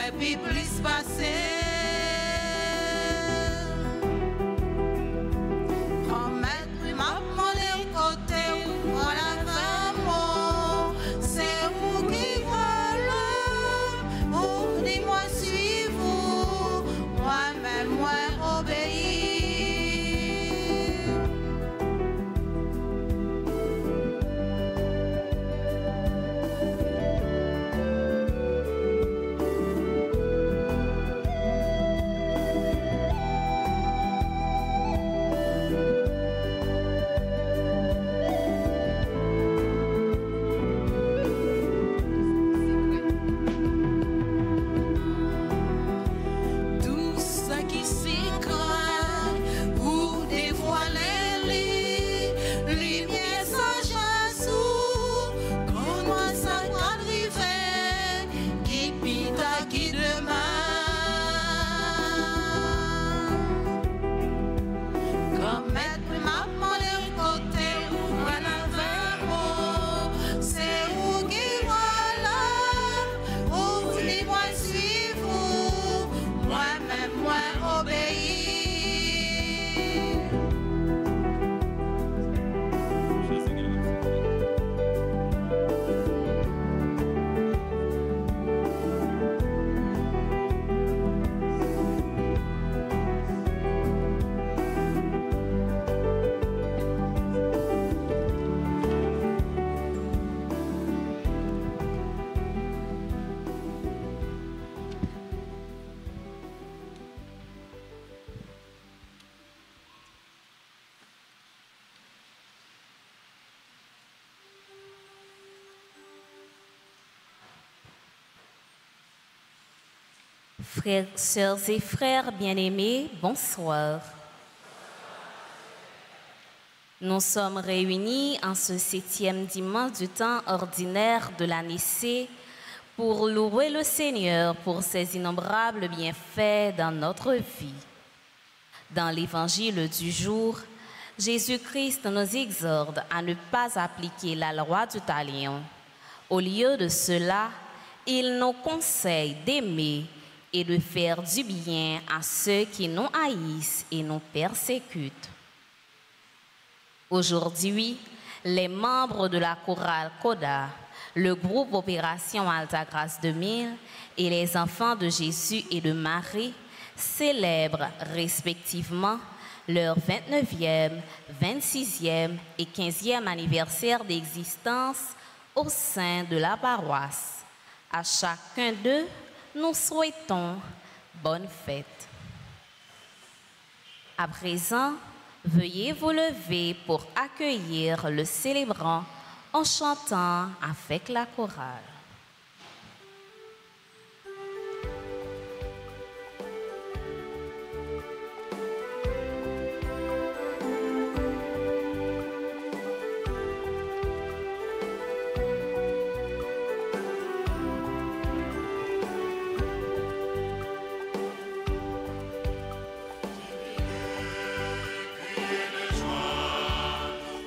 ouais, puis plus passer. Frères, sœurs et frères bien-aimés, bonsoir. Nous sommes réunis en ce 7e dimanche du temps ordinaire de l'année C pour louer le Seigneur pour ses innombrables bienfaits dans notre vie. Dans l'évangile du jour, Jésus-Christ nous exhorte à ne pas appliquer la loi du talion. Au lieu de cela, il nous conseille d'aimer et de faire du bien à ceux qui nous haïssent et nous persécutent. Aujourd'hui, les membres de la chorale Coda, le groupe Opération Altagrace 2000 et les enfants de Jésus et de Marie célèbrent respectivement leur 29e, 26e et 15e anniversaire d'existence au sein de la paroisse. À chacun d'eux, nous souhaitons bonne fête. À présent, veuillez vous lever pour accueillir le célébrant en chantant avec la chorale.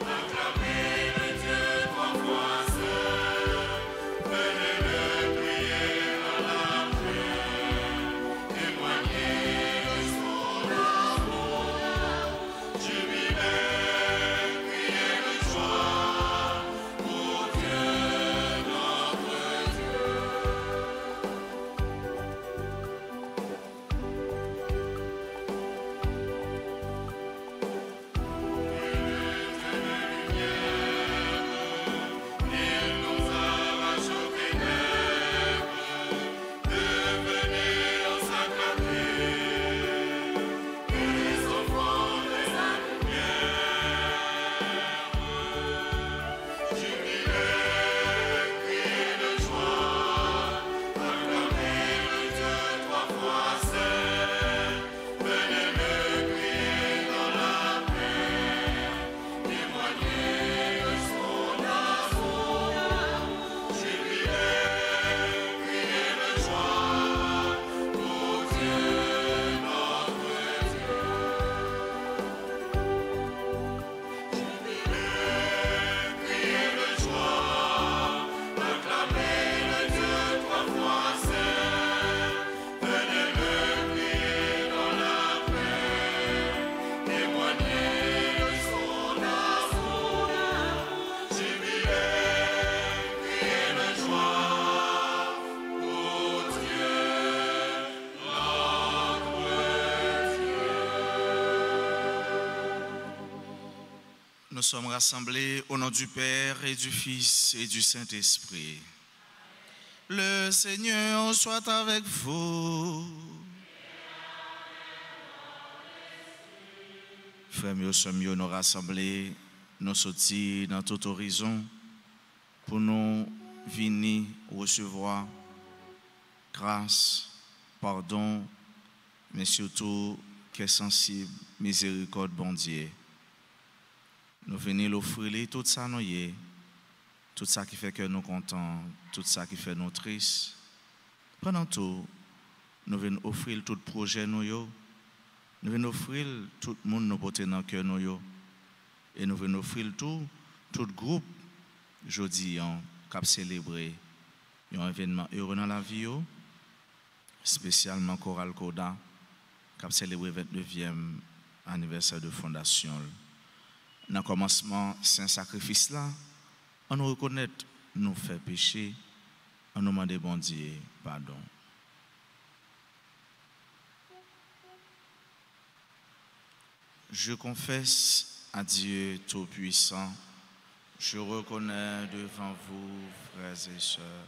Acclamez le Dieu, toi voix. Nous sommes rassemblés au nom du Père et du Fils et du Saint-Esprit. Le Seigneur soit avec vous. Frères, nous sommes nous rassemblés, nous sortis dans tout horizon pour nous venir recevoir grâce, pardon, mais surtout qu'est sensible, miséricorde, bon Dieu. Nous venons l'offrir tout ça nous y, tout ça qui fait que nous contents, tout ça qui fait nous tristes. Pendant tout, nous venons offrir tout projet nous yo. Nous venons offrir tout le monde nous porter dans le cœur nous yo. Et nous venons offrir tout groupe jeudi qui a célébré un événement heureux dans la vie yo, spécialement Chorale Koda qui a célébré le 29e anniversaire de fondation. Dans le commencement, saint sacrifice là, on nous reconnaît, nous fait péché, on nous demande bon Dieu pardon. Je confesse à Dieu Tout-Puissant, je reconnais devant vous, frères et sœurs,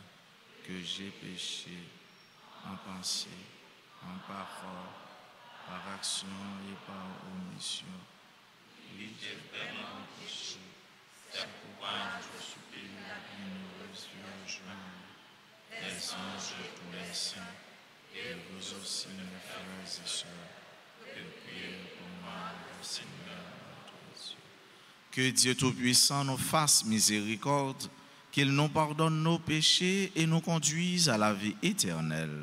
que j'ai péché en pensée, en parole, par action et par omission. Oui, j'ai vraiment péché. C'est pourquoi je supplie la bienheureuse Vierge Marie, les anges et tous les saints, et vous aussi, mes frères et sœurs, de prier pour moi, le Seigneur notre Dieu. Que Dieu Tout-Puissant nous fasse miséricorde, qu'il nous pardonne nos péchés et nous conduise à la vie éternelle.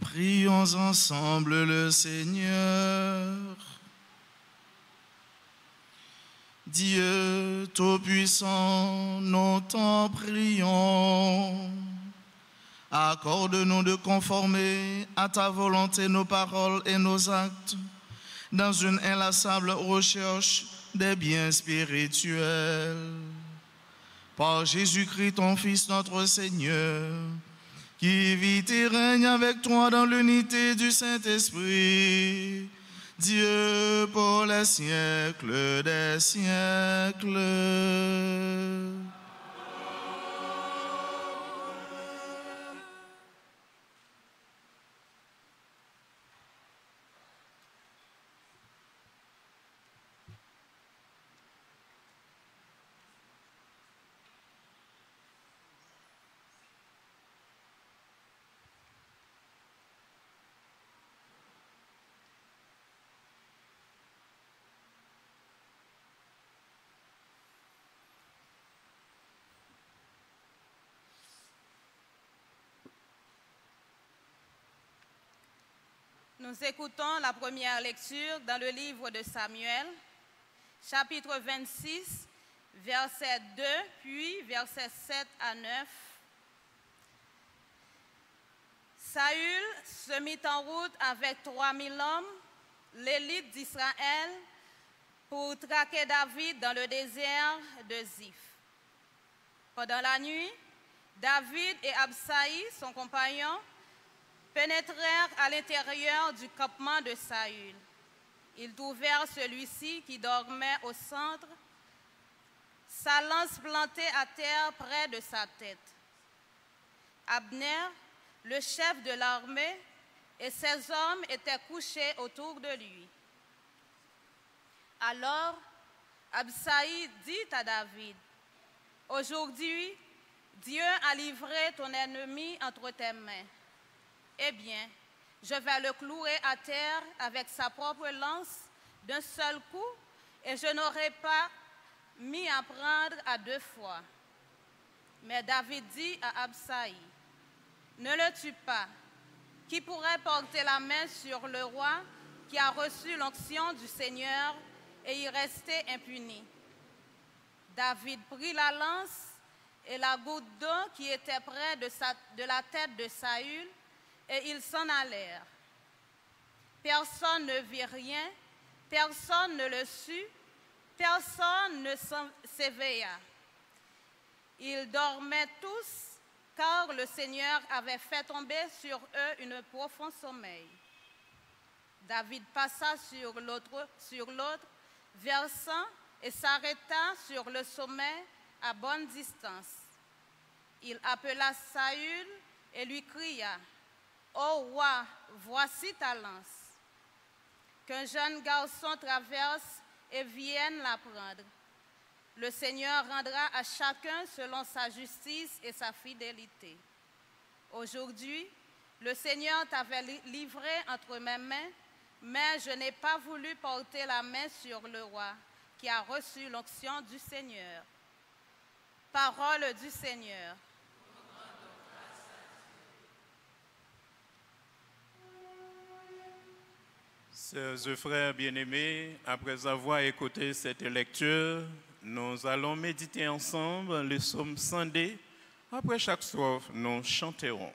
Prions ensemble le Seigneur. Dieu Tout-Puissant, nous t'en prions. Accorde-nous de conformer à ta volonté nos paroles et nos actes dans une inlassable recherche des biens spirituels. Par Jésus-Christ, ton Fils, notre Seigneur, qui vit et règne avec toi dans l'unité du Saint-Esprit, Dieu pour les siècles des siècles. Nous écoutons la première lecture dans le livre de Samuel, chapitre 26, versets 2, puis versets 7 à 9. Saül se mit en route avec 3000 hommes, l'élite d'Israël, pour traquer David dans le désert de Ziph. Pendant la nuit, David et Absaï, son compagnon, pénétrèrent à l'intérieur du campement de Saül. Ils trouvèrent celui-ci qui dormait au centre, sa lance plantée à terre près de sa tête. Abner, le chef de l'armée, et ses hommes étaient couchés autour de lui. Alors, Absaï dit à David, « Aujourd'hui, Dieu a livré ton ennemi entre tes mains. Eh bien, je vais le clouer à terre avec sa propre lance d'un seul coup, et je n'aurai pas mis à prendre à 2 fois. » Mais David dit à Absaï, « Ne le tue pas. Qui pourrait porter la main sur le roi qui a reçu l'onction du Seigneur et y rester impuni? » David prit la lance et la goutte d'eau qui était près de la tête de Saül, et ils s'en allèrent. Personne ne vit rien, personne ne le sut, personne ne s'éveilla. Ils dormaient tous, car le Seigneur avait fait tomber sur eux un profond sommeil. David passa sur l'autre versant et s'arrêta sur le sommet à bonne distance. Il appela Saül et lui cria, « Ô roi, voici ta lance. » Qu'un jeune garçon traverse et vienne la prendre. Le Seigneur rendra à chacun selon sa justice et sa fidélité. Aujourd'hui, le Seigneur t'avait livré entre mes mains, mais je n'ai pas voulu porter la main sur le roi, qui a reçu l'onction du Seigneur. Parole du Seigneur. Sœurs et frères bien-aimés, après avoir écouté cette lecture, nous allons méditer ensemble le psaume 102. Après chaque strophe, nous chanterons.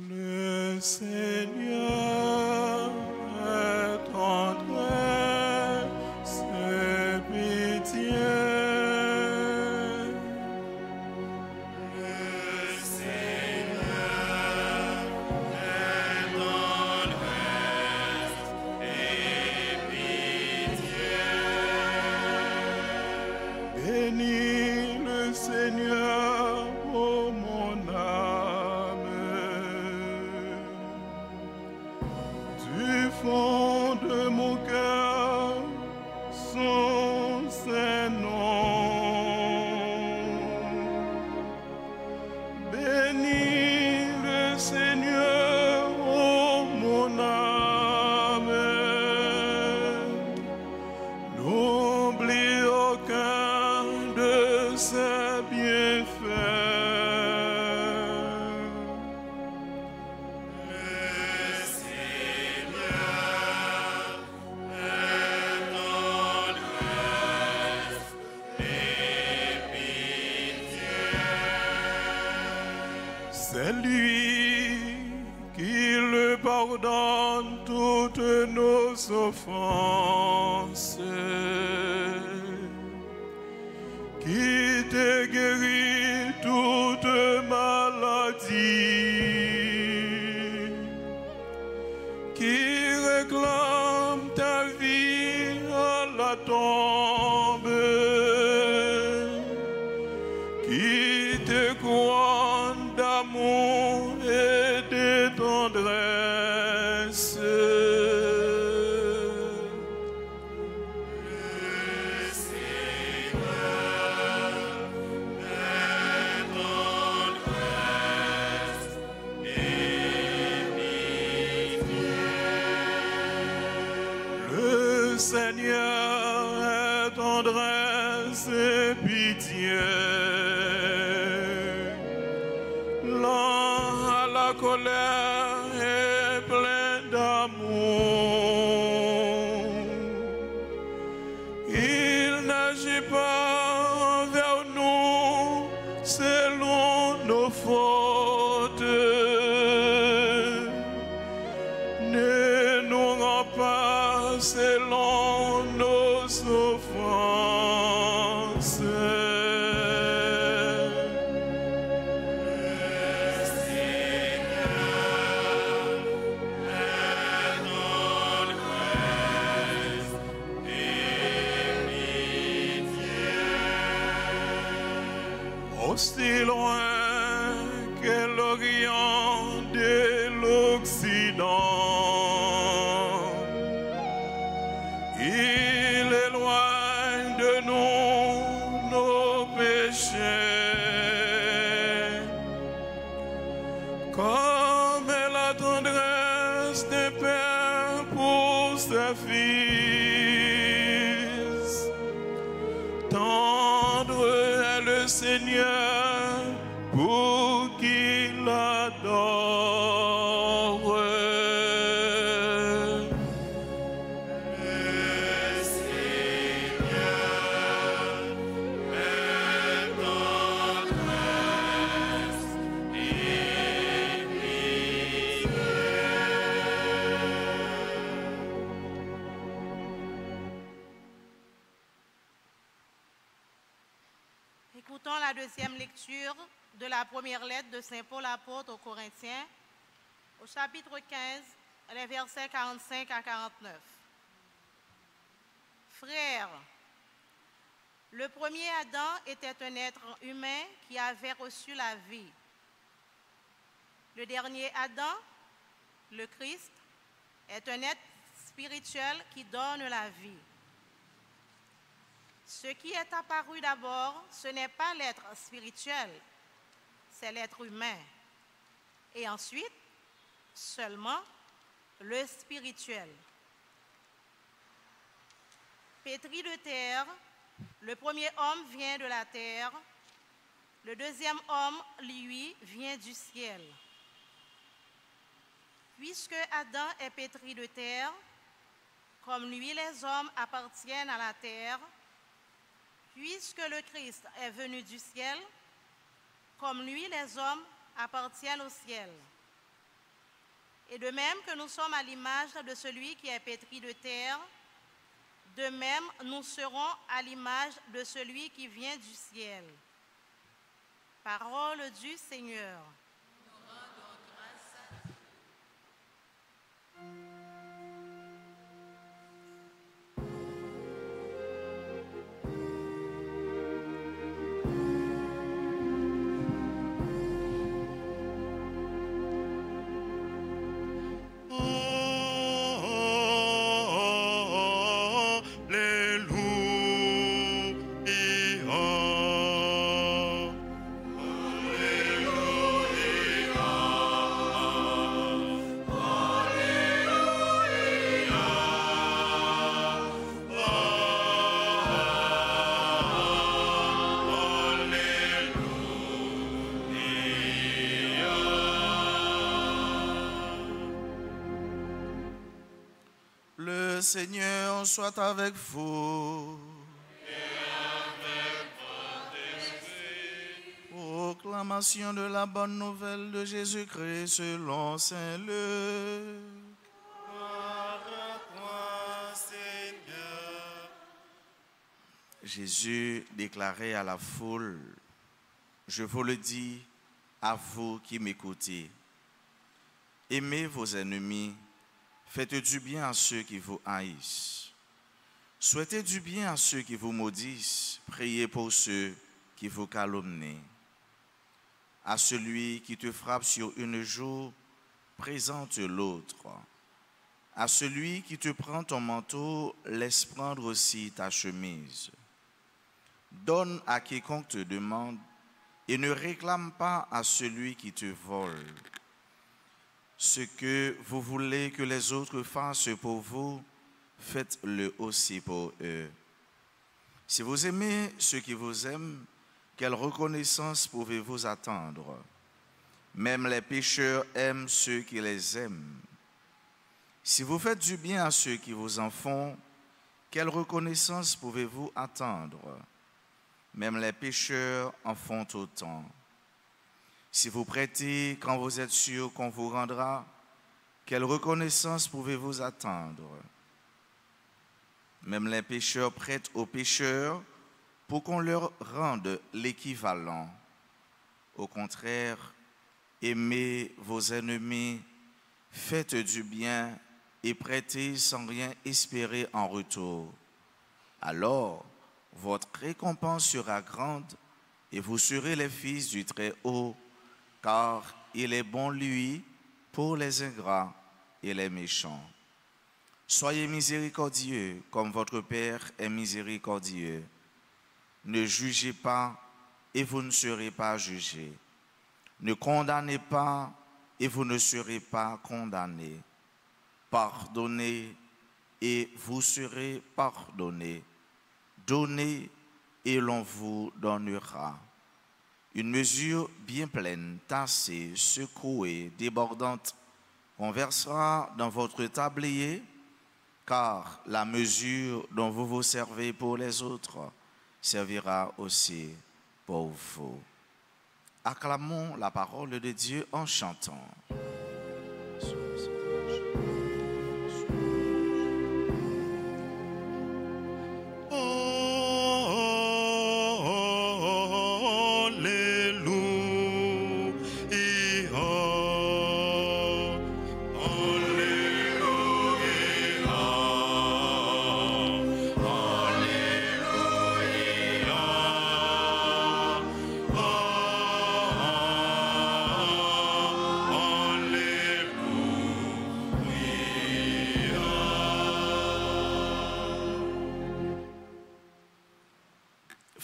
Le Seigneur est entré, c'est pitié. Bénis le Seigneur, ô mon âme, du fond de mon cœur, son Saint-Nom. Bénis le Seigneur, ô mon âme, n'oublie aucun de ses bienfaits. C'est lui qui le pardonne toutes nos offenses, qui te guérit toute maladie, qui réclame ta vie à la tombe, qui te couronne d'amour et de tendresse. Le Seigneur est tendresse et pitié, lent à la colère et plein d'amour. Il n'agit pas envers nous selon nos fautes, ne nous rend pas selon nos offenses. Aussi loin que l'Orient de l'Occident, il éloigne de nous nos péchés. Comme la tendresse des pères pour ses fils, tendre est le Seigneur pour qui l'adore. Le Seigneur est tendresse et pitié. Écoutons la deuxième lecture de la première lettre de Saint Paul apôtre aux Corinthiens, au chapitre 15, les versets 45 à 49. Frères, le premier Adam était un être humain qui avait reçu la vie. Le dernier Adam, le Christ, est un être spirituel qui donne la vie. Ce qui est apparu d'abord, ce n'est pas l'être spirituel, c'est l'être humain. Et ensuite, seulement le spirituel. Pétri de terre, le premier homme vient de la terre, le deuxième homme, lui, vient du ciel. Puisque Adam est pétri de terre, comme lui les hommes appartiennent à la terre, puisque le Christ est venu du ciel, comme lui les hommes appartiennent au ciel. Et de même que nous sommes à l'image de celui qui est pétri de terre, de même nous serons à l'image de celui qui vient du ciel. Parole du Seigneur. Nous rendons grâce à Dieu. Le Seigneur soit avec vous. Proclamation de la bonne nouvelle de Jésus-Christ selon saint Luc. Gloire à toi, Seigneur. Jésus déclarait à la foule: je vous le dis, à vous qui m'écoutez, aimez vos ennemis, faites du bien à ceux qui vous haïssent, souhaitez du bien à ceux qui vous maudissent, priez pour ceux qui vous calomnient. À celui qui te frappe sur une joue, présente l'autre. À celui qui te prend ton manteau, laisse prendre aussi ta chemise. Donne à quiconque te demande et ne réclame pas à celui qui te vole. Ce que vous voulez que les autres fassent pour vous, faites-le aussi pour eux. Si vous aimez ceux qui vous aiment, quelle reconnaissance pouvez-vous attendre? Même les pécheurs aiment ceux qui les aiment. Si vous faites du bien à ceux qui vous en font, quelle reconnaissance pouvez-vous attendre? Même les pécheurs en font autant. Si vous prêtez quand vous êtes sûr qu'on vous rendra, quelle reconnaissance pouvez-vous attendre? Même les pécheurs prêtent aux pécheurs pour qu'on leur rende l'équivalent. Au contraire, aimez vos ennemis, faites du bien et prêtez sans rien espérer en retour. Alors, votre récompense sera grande et vous serez les fils du Très-Haut, car il est bon, lui, pour les ingrats et les méchants. Soyez miséricordieux comme votre Père est miséricordieux. Ne jugez pas et vous ne serez pas jugés. Ne condamnez pas et vous ne serez pas condamnés. Pardonnez et vous serez pardonnés. Donnez et l'on vous donnera. Une mesure bien pleine, tassée, secouée, débordante, on versera dans votre tablier, car la mesure dont vous vous servez pour les autres servira aussi pour vous. Acclamons la parole de Dieu en chantant. Oh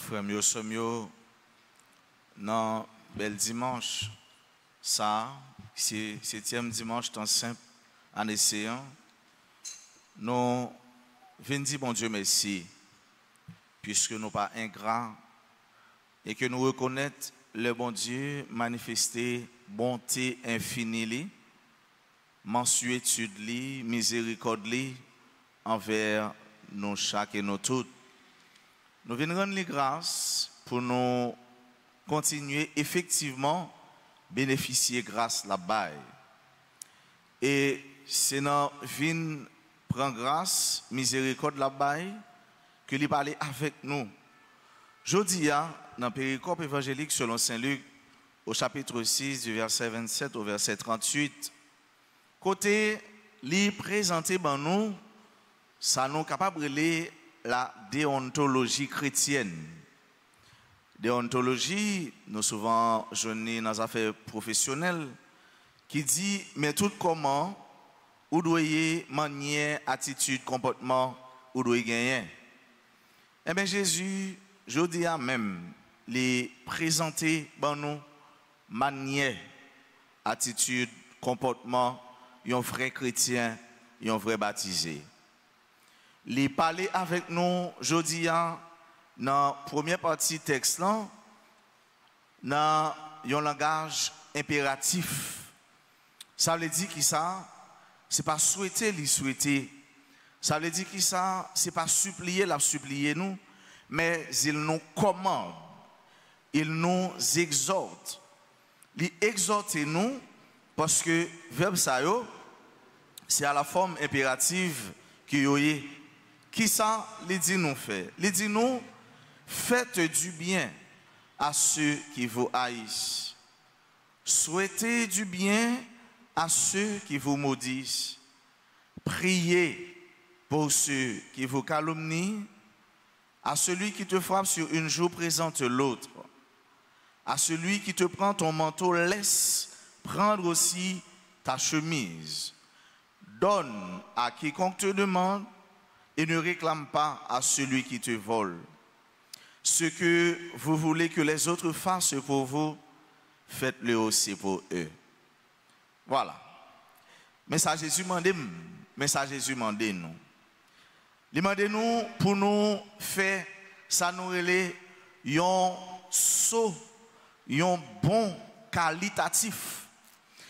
frères, nous sommes dans bel dimanche. Ça, c'est 7e dimanche, temps simple, en essayant. Nous venons dire, bon Dieu, merci, puisque nous pas ingrats et que nous reconnaissons le bon Dieu manifester bonté infinie, mansuétude, miséricorde envers nous chaque et nous toutes. Nous venons rendre les grâces pour nous continuer effectivement bénéficier grâce là-bas. Et c'est dans vin prend grâce, miséricorde là-bas que lui parle avec nous. Jeudi, dans le péricope évangélique selon Saint Luc, au chapitre 6, du verset 27 au verset 38, côté lui présenter ben nous, ça nous capable de lire la déontologie chrétienne. Déontologie, nous souvent jeunes dans les affaires professionnelles, qui dit, mais tout comment, ou doyez manière, attitude, comportement, ou doyez gagner. Eh bien Jésus, je dis à même, les présenter ben nous, manière, attitude, comportement, un vrai chrétien, un vrai baptisé. Les parler avec nous, je dis, dans la première partie du texte, dans un langage impératif. Ça veut dire que ça, ce n'est pas souhaiter, les souhaiter. Ça veut dire que ça, ce n'est pas supplier, la supplier nous, mais il nous commande, il nous exhorte. Il exhorte nous parce que le verbe ça, c'est à la forme impérative qui est. Qui ça, il dit nous fait? Il dit nous, faites du bien à ceux qui vous haïssent. Souhaitez du bien à ceux qui vous maudissent. Priez pour ceux qui vous calomnient. À celui qui te frappe sur une joue, présente l'autre. À celui qui te prend ton manteau, laisse prendre aussi ta chemise. Donne à quiconque te demande et ne réclame pas à celui qui te vole. Ce que vous voulez que les autres fassent pour vous, faites-le aussi pour eux. Voilà. Mais ça Jésus m'a dit, nous. Il m'a dit nous pour nous faire ça nous relève un saut, un bon qualitatif.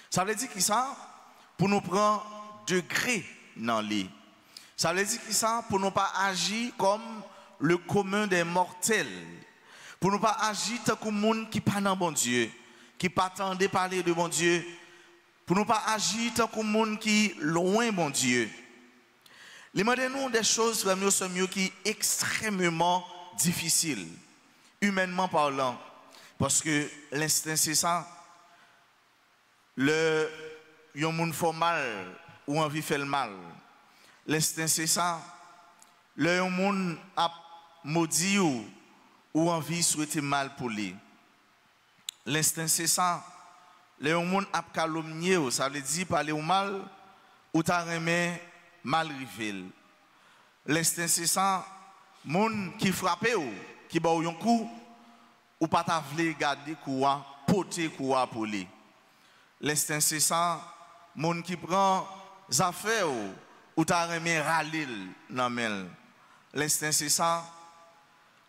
Ça veut dire que ça pour nous prendre degré dans les. Ça veut dire que ça pour ne pas agir comme le commun des mortels. Pour ne pas agir comme un monde qui pas dans bon Dieu, qui pas attendait parler de bon Dieu. Pour ne pas agir comme un monde qui loin bon Dieu. Les nous des choses vraiment qui sont extrêmement difficiles, humainement parlant. Parce que l'instinct c'est ça. Le monde fait mal ou envie fait le mal. L'instinct c'est ça. Le monde a maudit ou envie souhaiter mal pour lui. L'instinct c'est ça. Le monde a calomnié, ça veut dire parler au mal ou t'as remis mal rivé. L'instinct c'est ça. Monde qui frappe ou qui bat un coup ou pas t'a voulu garder quoi, porter quoi pour lui. L'instinct c'est ça. Monde qui prend des affaires ou t'as remis râler dans mel. L'instinct c'est ça.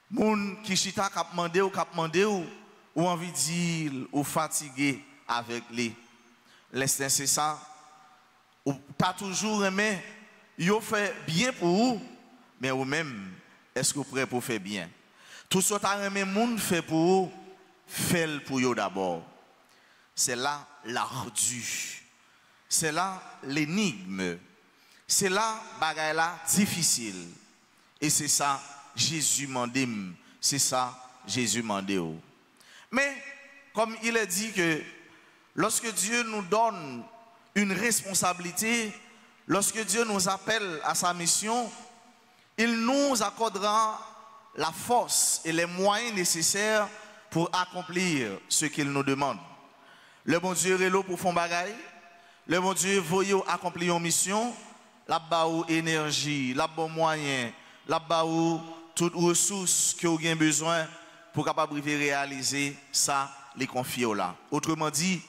Monde qui chita k'ap mandé ou envie dire ou fatigué avec lui. L'instinct c'est ça. Ou t'as toujours aimé, yo fait bien pour vous, mais vous même est-ce que vous prêt pour faire bien? Tout ce que t'as aimé monde fait pour vous, fait pour vous d'abord. C'est là l'ardu. C'est là l'énigme. C'est là bagaille là difficile. Et c'est ça Jésus m'a dit. C'est ça Jésus m'a dit. Mais comme il est dit que lorsque Dieu nous donne une responsabilité, lorsque Dieu nous appelle à sa mission, il nous accordera la force et les moyens nécessaires pour accomplir ce qu'il nous demande. Le bon Dieu est là pour faire bagaille. Le bon Dieu veut accomplir une mission. Là-bas où énergie, là-bas moyen, là-bas où toutes ressources que vous avez besoin pour capable de réaliser ça, les confier là. Autrement dit,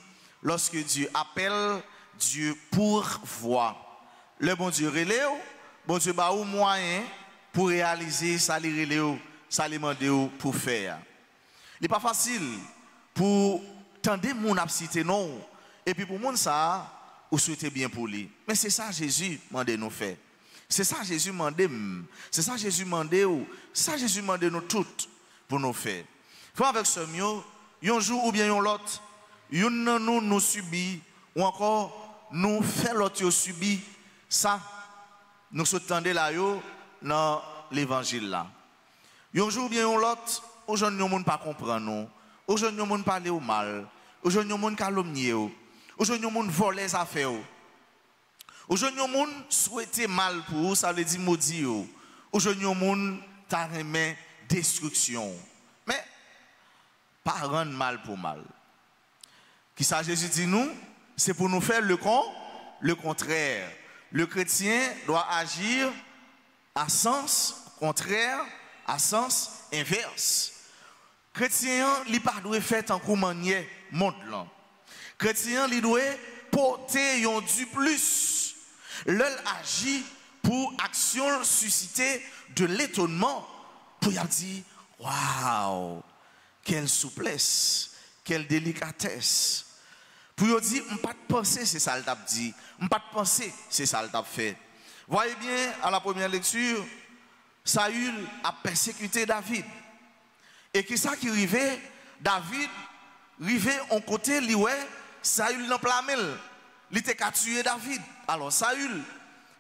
lorsque Dieu appelle, Dieu pourvoit. Le bon Dieu relève, bon Dieu a un moyen pour réaliser ça, les relève, ça les demande pour faire. Il n'est pas facile pour tendre mon absité non, et puis pour mon ça, vous souhaitez bien pour lui. Mais c'est ça Jésus m'a demandé nous faire. C'est ça Jésus m'a demandé. C'est ça Jésus m'a demandé. C'est ça Jésus m'a demandé nous toutes pour nous faire. Faut avec ce mieux, un jour ou bien l'autre, nous subit ou encore nous fait l'autre subit ça. Nous souhaitons là dans l'évangile là. Un jour ou bien l'autre, aujourd'hui nous ne pas comprendre nous. Aujourd'hui nous ne parler au mal. Aujourd'hui nous ne calomnier. Aujourd'hui nous ne voler les affaires. Aujourd'hui nous ne souhaiter mal pour vous, ça veut dire maudit. Aujourd'hui nous ne t'arrêter destruction. Mais pas rendre mal pour mal. Qui ça Jésus dit nous, c'est pour nous faire le contraire. Le chrétien doit agir à sens contraire, à sens inverse. Chrétien, il pas doit faire en manière monde là. Chrétien, il doit porter un du plus. L'œil agit pour action susciter de l'étonnement. Pour y dire, waouh, quelle souplesse, quelle délicatesse. Pour y dire, on pas de penser, c'est ça le t'a dit. On pas de penser, c'est ça le t'a fait. Voyez bien, à la première lecture, Saül a persécuté David. Et qui ça qui arrivait? David arrivait en côté, lui, Saül n'a pas la il était qu'à tuer David. Alors Saül,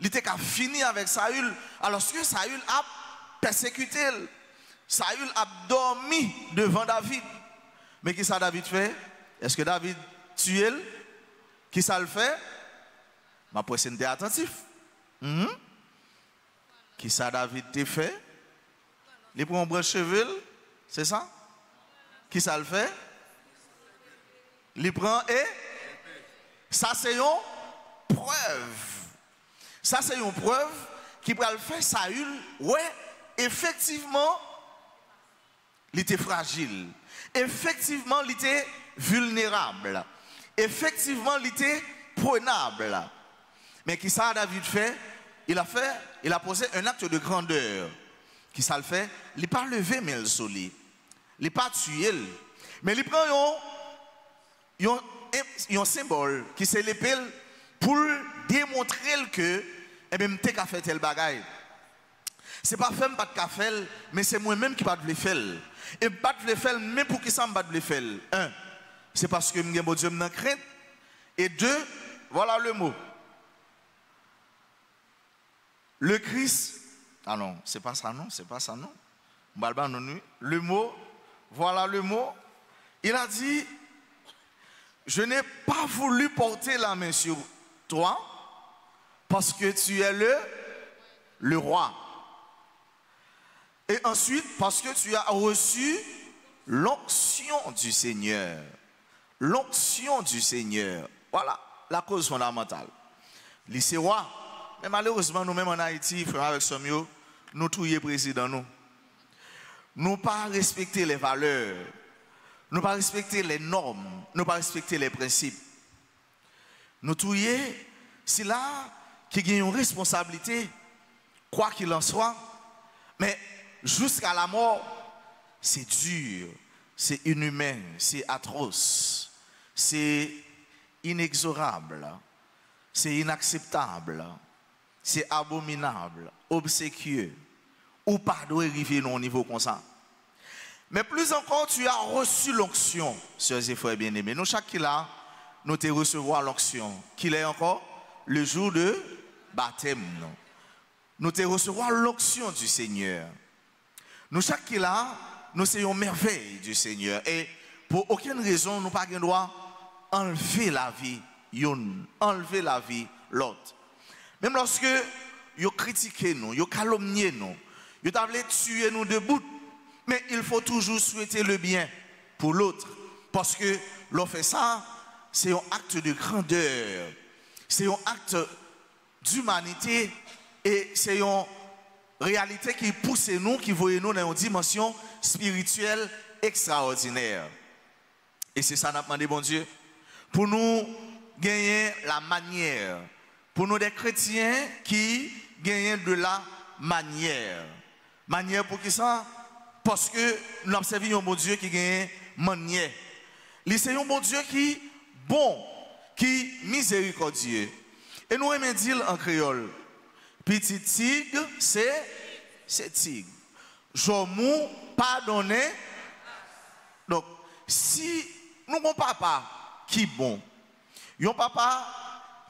il était qu'à finir avec Saül. Alors ce que Saül a persécuté, Saül a dormi devant David. Mais qui ça David fait? Est-ce que David tue? Qui ça le fait? Ma prochaine était attentif. Qui ça David te fait? Il prend un branche cheveux, c'est ça? Qui ça le fait? Il prend et ça c'est une preuve. Ça c'est une preuve qui peut le faire Saül. Ouais, effectivement, il était fragile. Effectivement, il était vulnérable. Effectivement, il était prenable. Mais qui ça David fait? Il a posé un acte de grandeur. Qui ça le fait? Il n'a pas levé mais le solide. Il n'a pas tué. Mais il prend un symbole qui c'est l'épée pour démontrer que eh bien t'es qu'à faire tel bagaille. C'est pas femme pas de café, mais c'est moi-même qui pas de le faire. Et pas de le faire mais pour qui ça me pas de le faire. Un, c'est parce que mon Dieu m'en craint. Et deux, voilà le mot. Le Christ, ah non, c'est pas ça non, c'est pas ça non. Le mot, voilà le mot. Il a dit, je n'ai pas voulu porter la main sur toi parce que tu es le roi. Et ensuite, parce que tu as reçu l'onction du Seigneur. L'onction du Seigneur. Voilà la cause fondamentale. C'est roi. Mais malheureusement, nous-mêmes en Haïti, frère avec Somio, nous touillons président nous. Nous pas respecter les valeurs. Nous pas respecter les normes. Nous pas respecter les principes. Nous touillons, c'est là qui a une responsabilité, quoi qu'il en soit. Mais jusqu'à la mort, c'est dur, c'est inhumain, c'est atroce, c'est inexorable, c'est inacceptable, c'est abominable, obséquieux, ou pas doit arriver au niveau comme ça. Mais plus encore, tu as reçu l'onction, sœurs et frères bien-aimés. Nous, chaque qui là, nous te recevoir l'onction. Qu'il est encore le jour de baptême. Nous te recevoir l'onction du Seigneur. Nous, chaque qui là, nous sommes merveille du Seigneur. Et pour aucune raison, nous pas le droit enlever la vie, enlever la vie l'autre. Même lorsque vous critiquez nous, vous calomniez nous, vous voulez tuer nous debout, mais il faut toujours souhaiter le bien pour l'autre. Parce que l'on fait ça, c'est un acte de grandeur, c'est un acte d'humanité et c'est une réalité qui pousse nous, qui voit nous dans une dimension spirituelle extraordinaire. Et c'est ça qu'on a demandé, bon Dieu, pour nous gagner la manière, pour nous des chrétiens qui gagnent de la manière. Manière pour qui ça? Parce que nous observons un bon Dieu qui gagne manière. C'est un bon Dieu qui bon, qui miséricordieux. Et nous aimons dire en créole, petit tigre, c'est tigre. Jomou, pardonner. Donc, si nous avons un papa qui est bon, un papa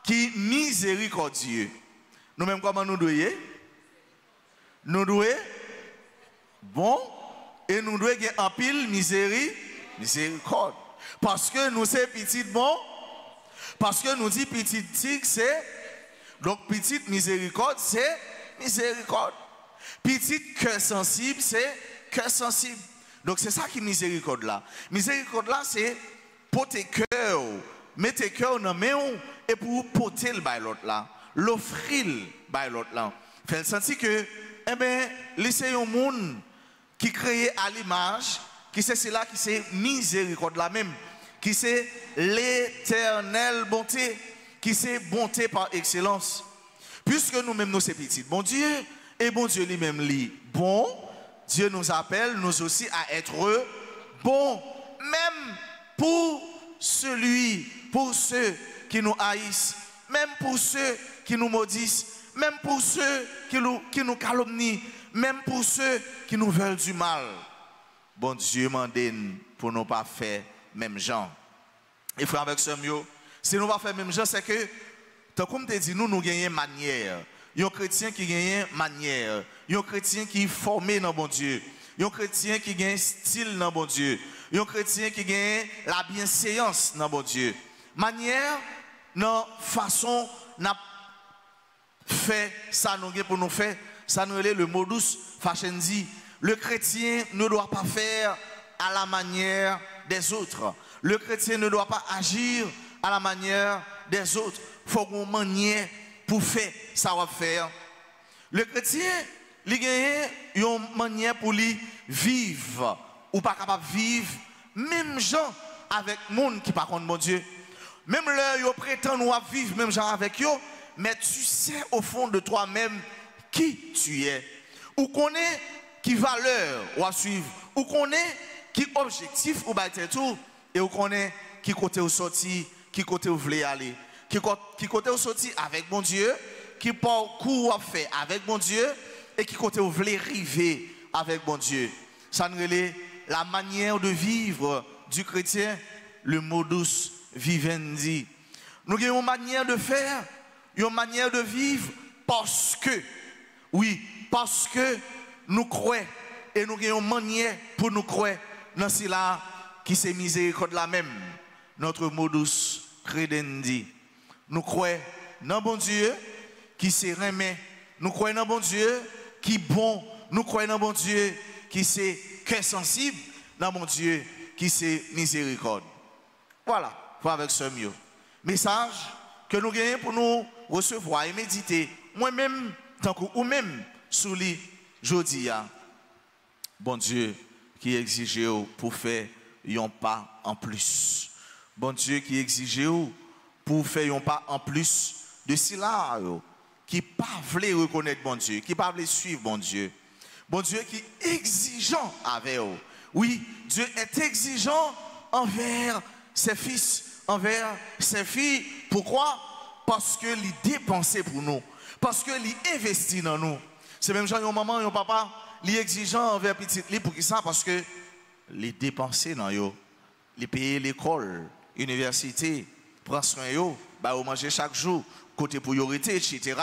qui est miséricordieux, nous-mêmes comment nous devons? Nous devons bon et nous devons avoir un pile miséricorde. Parce que nous sommes petits bon, parce que nous disons petit tigre, c'est donc petite miséricorde, c'est miséricorde. Petite cœur sensible, c'est cœur sensible. Donc c'est ça qui est miséricorde là. Miséricorde là, c'est porter cœur, mettre cœur dans la main et pour porter le bail l'autre là, l'offrir le bail l'autre là. Fait sentir que, eh bien, laissez un monde qui crée à l'image, qui c'est cela qui c'est miséricorde là même, qui c'est l'éternelle bonté, qui c'est bonté par excellence. Puisque nous-mêmes nous sommes petits, bon Dieu, et bon Dieu lui-même lit bon, Dieu nous appelle nous aussi à être bons, même pour pour ceux qui nous haïssent, même pour ceux qui nous maudissent, même pour ceux qui nous calomnient, même pour ceux qui nous veulent du mal. Bon Dieu m'ordonne pour ne pas faire même gens. Et frère avec ce mieux, si nous ne pas faire même gens, c'est que, comme tu dis, nous gagnons manière. Il y a un chrétien qui gagne manière. Il y a un chrétien qui est formé dans bon Dieu. Il y a un chrétien qui gagne style dans bon Dieu. Il y a un chrétien qui gagne la bienséance dans bon Dieu. Manière, dans façon, n'a fait ça nous pour nous faire. Ça nous est le modus facendi. Le chrétien ne doit pas faire à la manière des autres. Le chrétien ne doit pas agir à la manière des autres. Il faut qu'on manière pour faire ça va faire. Le chrétien, il a une manière pour lui vivre ou pas capable de vivre même gens avec le monde qui par contre mon Dieu. Même là, ils prétendent vivre même gens avec eux, mais tu sais au fond de toi-même qui tu es. Ou connais qui valeur ou à suivre, ou connais qui objectif ou battre tout, et ou connais qui côté au sorti, qui côté où voulez aller. Qui côté au sorti avec mon Dieu, qui parcours à faire avec mon Dieu, et qui côté où voulez arriver avec mon Dieu. Ça nous est la manière de vivre du chrétien, le modus vivendi. Nous avons une manière de faire, une manière de vivre, parce que, oui, parce que nous croyons, et nous avons une manière pour nous croire dans cela qui c'est miséricorde la même, notre modus credendi. Nous croyons dans bon Dieu qui c'est remet. Nous croyons dans bon Dieu qui est bon. Nous croyons dans bon Dieu qui c'est cœur sensible. Dans bon Dieu qui c'est miséricorde. Voilà, faut avec ce mieux. Message que nous gagnons pour nous recevoir et méditer. Moi-même, tant que ou même sous lui, jeudi, bon Dieu qui exige pour faire un pas en plus. Bon Dieu qui exige pour faire un pas en plus de cela qui pas voulait reconnaître bon Dieu, qui pas voulait suivre bon Dieu. Bon Dieu qui est exigeant avec eux. Oui, Dieu est exigeant envers ses fils, envers ses filles. Pourquoi? Parce que il dépense pour nous. Parce que il investit dans nous. C'est même genre, maman, yon papa, il est exigeant envers petit li pour qui ça? Parce que il dépense dans eux. Il paye l'école, l'université, prend soin de eux, bah, manger chaque jour, côté priorité, etc.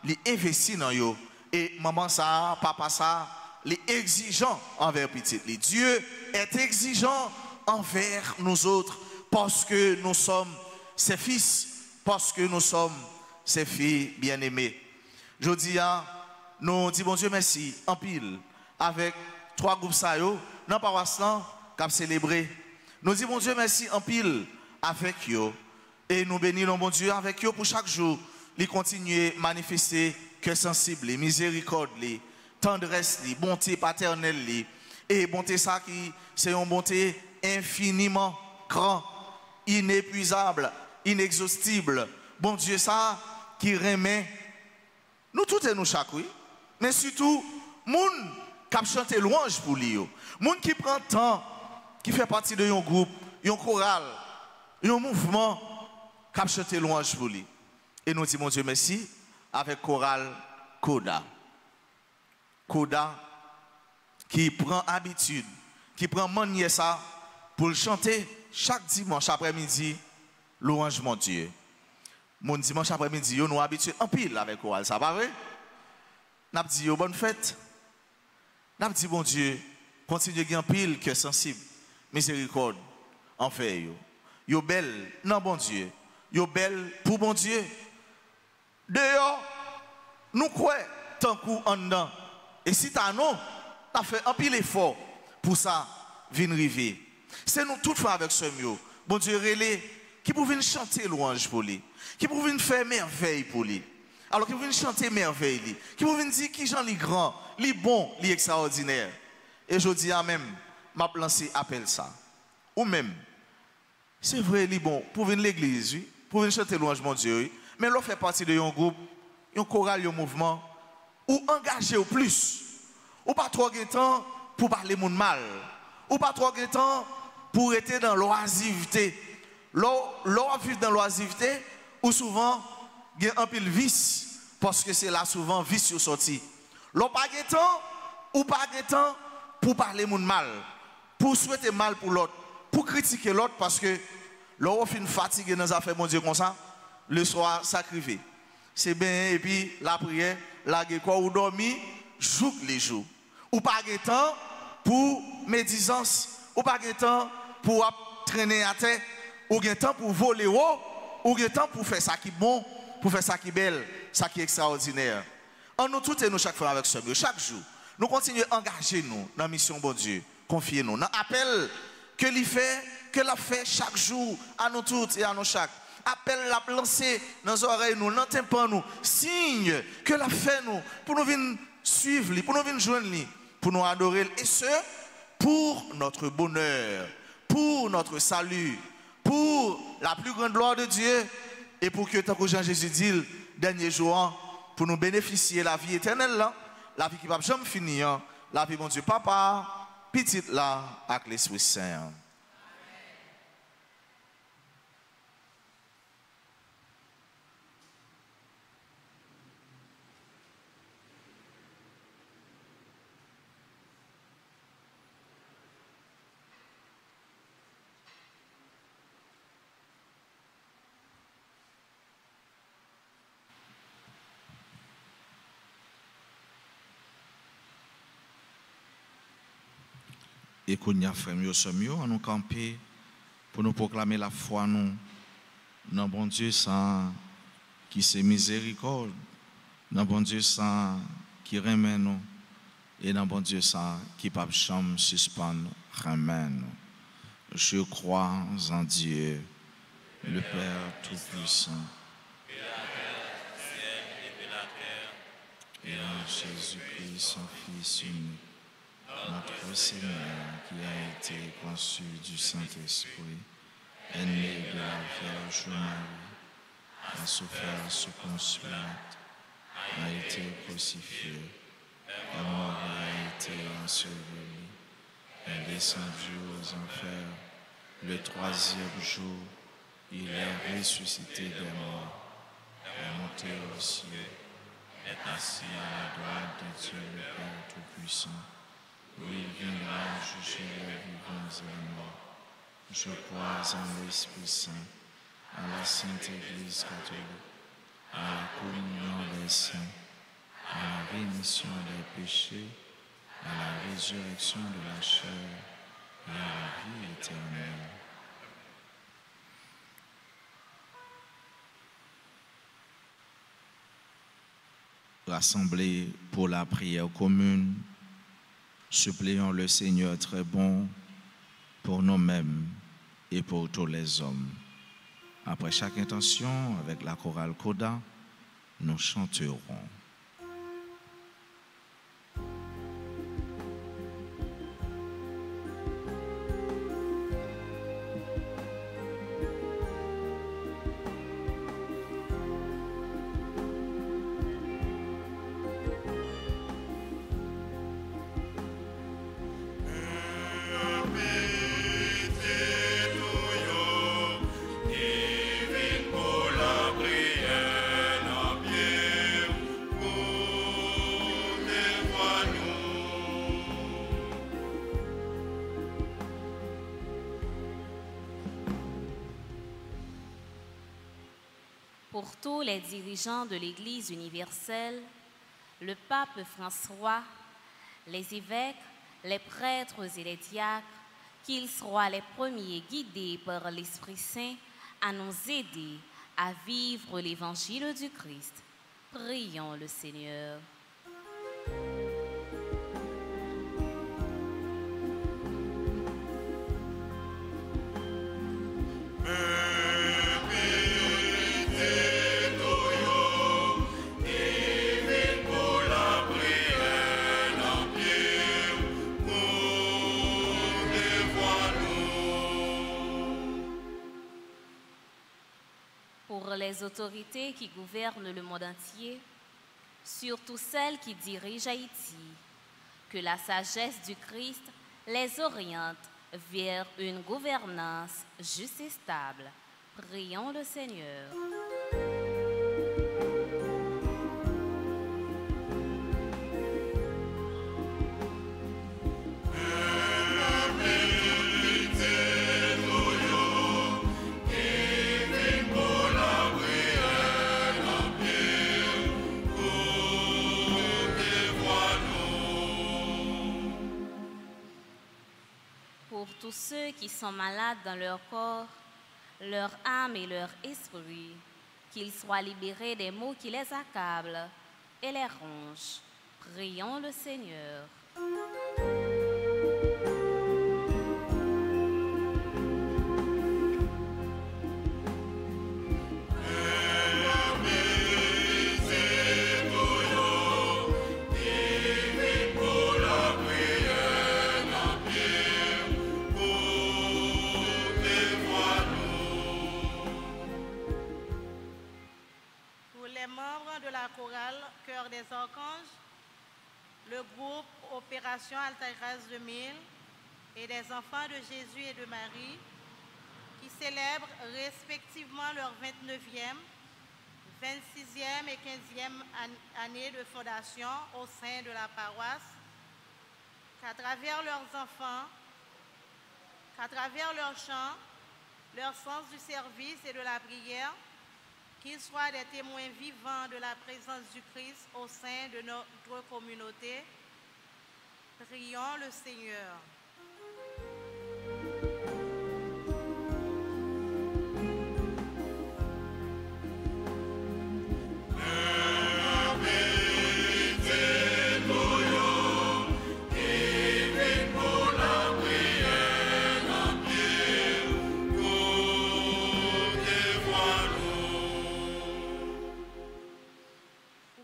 Il investit dans eux. Et maman ça, papa ça, les exigeants envers petit. Dieu est exigeant envers nous autres parce que nous sommes ses fils, parce que nous sommes ses filles bien-aimées. Je dis, nous disons bon Dieu merci en pile avec 3 groupes ça yo dans paroisse là qui a célébré. Nous disons bon Dieu merci en pile avec eux et nous bénissons bon Dieu avec eux pour chaque jour. Les continuer à manifester que sensible, miséricorde, tendresse, bonté paternelle, Et bonté ça qui c'est une bonté infiniment grand, inépuisable, inexhaustible. Bon Dieu ça qui remet nous toutes et nous chaque, oui. Mais surtout, moun qui a chanté louange pour lui. Moun qui prend temps, qui fait partie de un groupe, un choral, un mouvement qui a chanté louange pour lui. Et nous disons, mon Dieu, merci, avec choral Koda. Koda qui prend habitude, qui prend manier ça pour le chanter chaque dimanche après-midi, louange mon Dieu. Mon dimanche après-midi, nous habitués en pile avec choral, ça va vrai? N'a dit bonne fête. N'a dit bon Dieu, continuez en pile que sensible, miséricorde en fait yo. Yo belle non bon Dieu. Yo belle pour bon Dieu. Dehors nous croyons tant coup en dedans. Et si t'as non, t'as fait un pile effort pour ça venir river. C'est nous tout faire avec ce mieux. Bon Dieu relais qui pouvait chanter louange pour lui, qui pouvait faire merveille pour lui. Alors qui pouvait chanter merveille, qui pouvait dire qui Jean li grand, li bon, li extraordinaire. Et je dis à même, m'a lancé appel ça. Ou même, c'est vrai, li bon, pour venir l'église, oui, pour venir chanter louange mon Dieu, oui, mais l'on fait partie de un groupe, un choral, un mouvement, ou engagé au plus, ou pas trop de temps pour parler mon mal, ou pas trop de temps pour être dans l'oisiveté. L'on vit dans l'oisiveté, ou souvent, il y a un peu de vice, parce que c'est là souvent vice qui sorti. L'on pas de temps, ou pas de temps pour parler mon mal, pour souhaiter mal pour l'autre, pour critiquer l'autre, parce que l'on finit fatigué dans les affaires, mon Dieu, comme ça, le soir, sacrifié. C'est bien, et puis la prière, la quoi, ou dormir, joue les jours. Ou pas de temps pour médisance, ou pas de temps pour traîner à terre, ou de temps pour voler haut, ou de temps pour faire ça qui est bon, pour faire ça qui est belle, ça qui est extraordinaire. En nous toutes et nous chaque fois avec ce mieux, chaque jour, nous continuons à engager nous dans la mission, bon Dieu, confiez-nous, dans l'appel que l'a fait chaque jour à nous toutes et à nous chaque. Appel l'a lancé dans nos oreilles, nous, dans nos tympans, nous, signe que l'a fait nous, pour nous venir suivre, pour nous venir joindre, pour nous adorer, et ce, pour notre bonheur, pour notre salut, pour la plus grande gloire de Dieu, et pour que, tant que Jean-Jésus dit, dernier jour, pour nous bénéficier de la vie éternelle, là, la vie qui ne va jamais finir, la vie, mon Dieu, Papa, petite là, avec l'Esprit Saint. Et qu'on y a fait mieux, à nous camper pour nous proclamer la foi, nous, dans bon Dieu sans qui c'est miséricorde, dans bon Dieu sans qui remet nous, et dans bon Dieu sans qui pas chambre suspendre, remet nous. Je crois en Dieu, le Père Tout-Puissant, et en Jésus-Christ, son Fils unique, notre Seigneur qui a été conçu du Saint-Esprit, est né de la Vierge Marie, a souffert sous Ponce Pilate, a été crucifié, est mort et a été enseveli, est descendu aux enfers. Le troisième jour, il est ressuscité des morts, est monté aux cieux, est assis à la droite de Dieu le Père Tout-Puissant. Oui, il viendra juger les vivants et les morts. Je crois en l'Esprit Saint, à la Sainte Église catholique, à la communion des saints, à la rémission des péchés, à la résurrection de la chair et à la vie éternelle. Rassemblés pour la prière commune, supplions le Seigneur très bon pour nous-mêmes et pour tous les hommes. Après chaque intention, avec la chorale Koda, nous chanterons. tous les dirigeants de l'Église universelle, le pape François, les évêques, les prêtres et les diacres, qu'ils soient les premiers guidés par l'Esprit Saint à nous aider à vivre l'évangile du Christ. Prions le Seigneur. Pour les autorités qui gouvernent le monde entier, surtout celles qui dirigent Haïti, que la sagesse du Christ les oriente vers une gouvernance juste et stable. Prions le Seigneur. Pour tous ceux qui sont malades dans leur corps, leur âme et leur esprit, qu'ils soient libérés des maux qui les accablent et les rongent. Prions le Seigneur. Cœur des Archanges, le groupe Opération Altaïras 2000 et des enfants de Jésus et de Marie qui célèbrent respectivement leur 29e, 26e et 15e année de fondation au sein de la paroisse, qu'à travers leurs enfants, qu'à travers leur chant, leur sens du service et de la prière, qu'ils soient des témoins vivants de la présence du Christ au sein de notre communauté. Prions le Seigneur.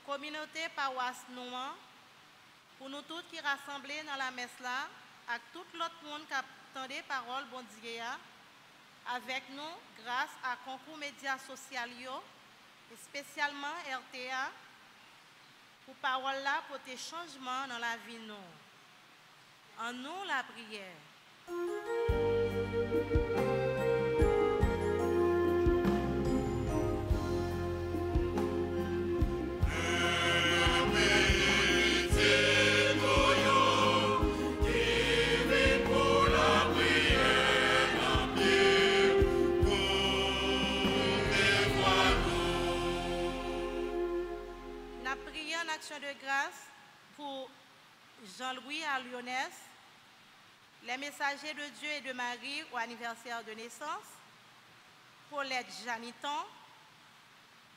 Communauté paroisse Nouan, pour nous tous qui rassemblés dans la messe là, avec tout l'autre monde qui attendait parole bon Dieu, avec nous grâce à concours médias sociaux et spécialement RTA, pour parole là pour tes changements dans la vie nous. En nous la prière. De grâce pour Jean-Louis à Lyonnaise, les messagers de Dieu et de Marie au anniversaire de naissance, Paulette Janiton,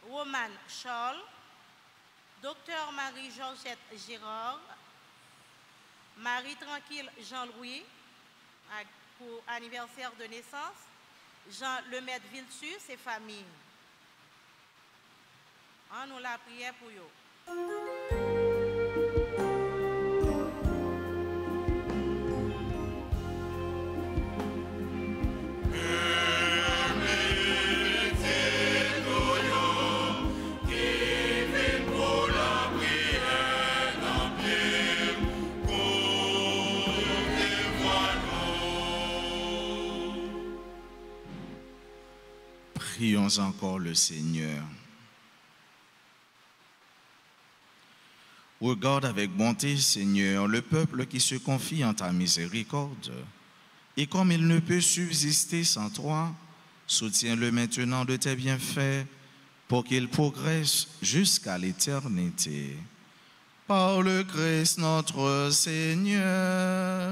Roman Scholl, Docteur Marie-Georgette Girard, Marie Tranquille Jean-Louis pour anniversaire de naissance, Jean Lemaitre Viltus et famille. On nous la prière pour eux. Prions encore le Seigneur. Regarde avec bonté, Seigneur, le peuple qui se confie en ta miséricorde. Et comme il ne peut subsister sans toi, soutiens-le maintenant de tes bienfaits pour qu'il progresse jusqu'à l'éternité. Par le Christ notre Seigneur.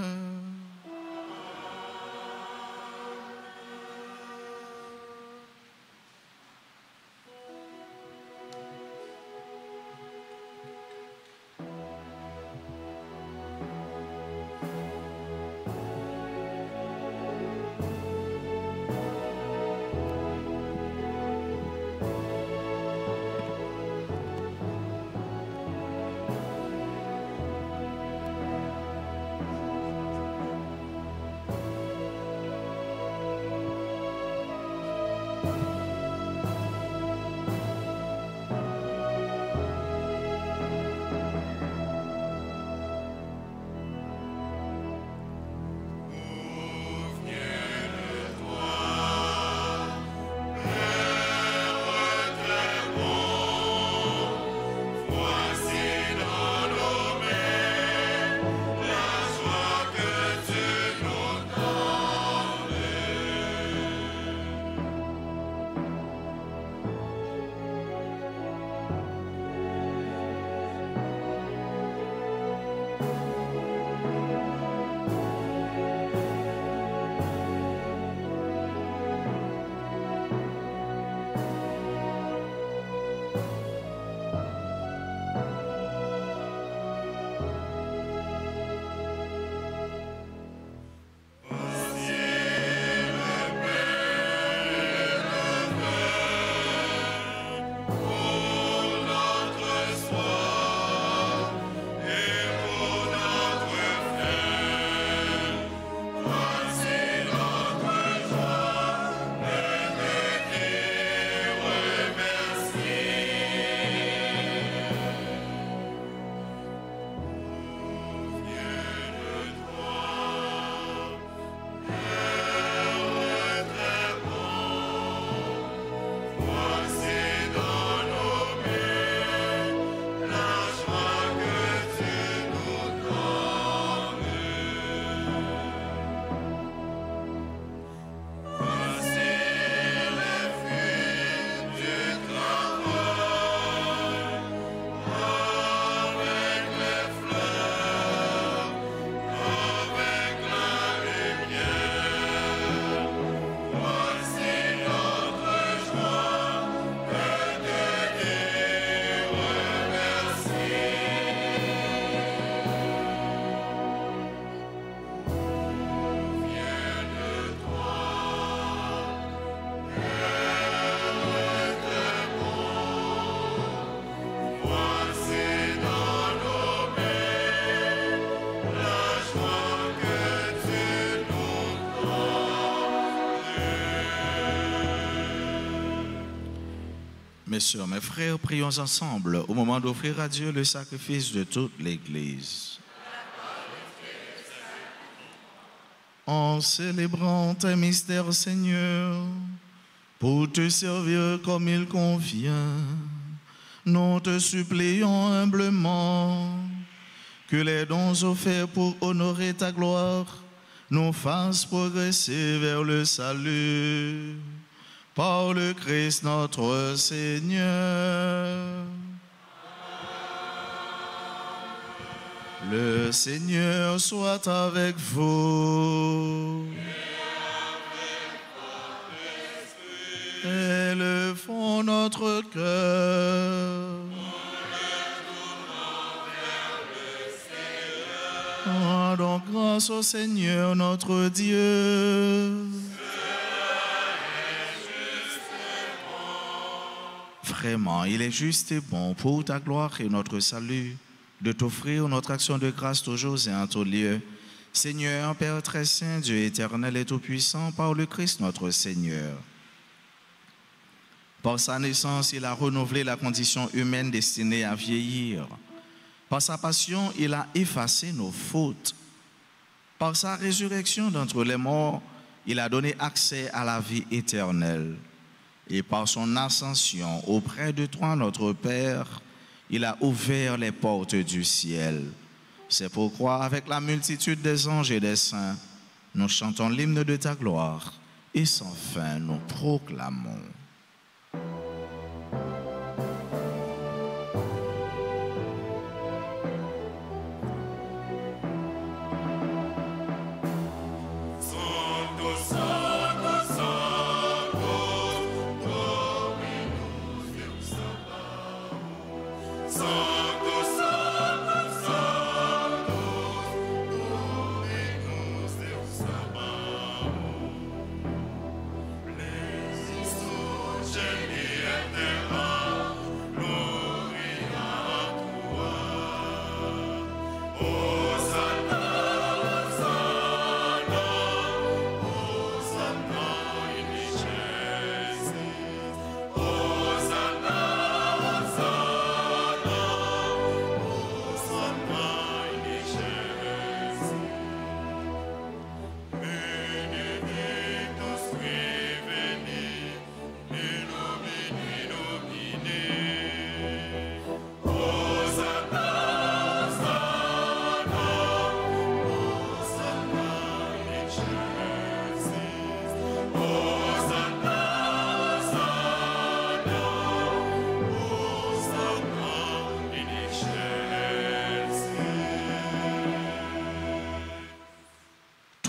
Mes sœurs, mes frères, prions ensemble au moment d'offrir à Dieu le sacrifice de toute l'Église. En célébrant tes mystères, Seigneur, pour te servir comme il convient, nous te supplions humblement que les dons offerts pour honorer ta gloire nous fassent progresser vers le salut. Par le Christ notre Seigneur. Le Seigneur soit avec vous. Élevons notre cœur. Rendons grâce au Seigneur notre Dieu. Vraiment, il est juste et bon pour ta gloire et notre salut de t'offrir notre action de grâce toujours et en tout lieu. Seigneur, Père très saint, Dieu éternel et tout-puissant, par le Christ notre Seigneur. Par sa naissance, il a renouvelé la condition humaine destinée à vieillir. Par sa passion, il a effacé nos fautes. Par sa résurrection d'entre les morts, il a donné accès à la vie éternelle. Et par son ascension auprès de toi, notre Père, il a ouvert les portes du ciel. C'est pourquoi, avec la multitude des anges et des saints, nous chantons l'hymne de ta gloire et sans fin nous proclamons.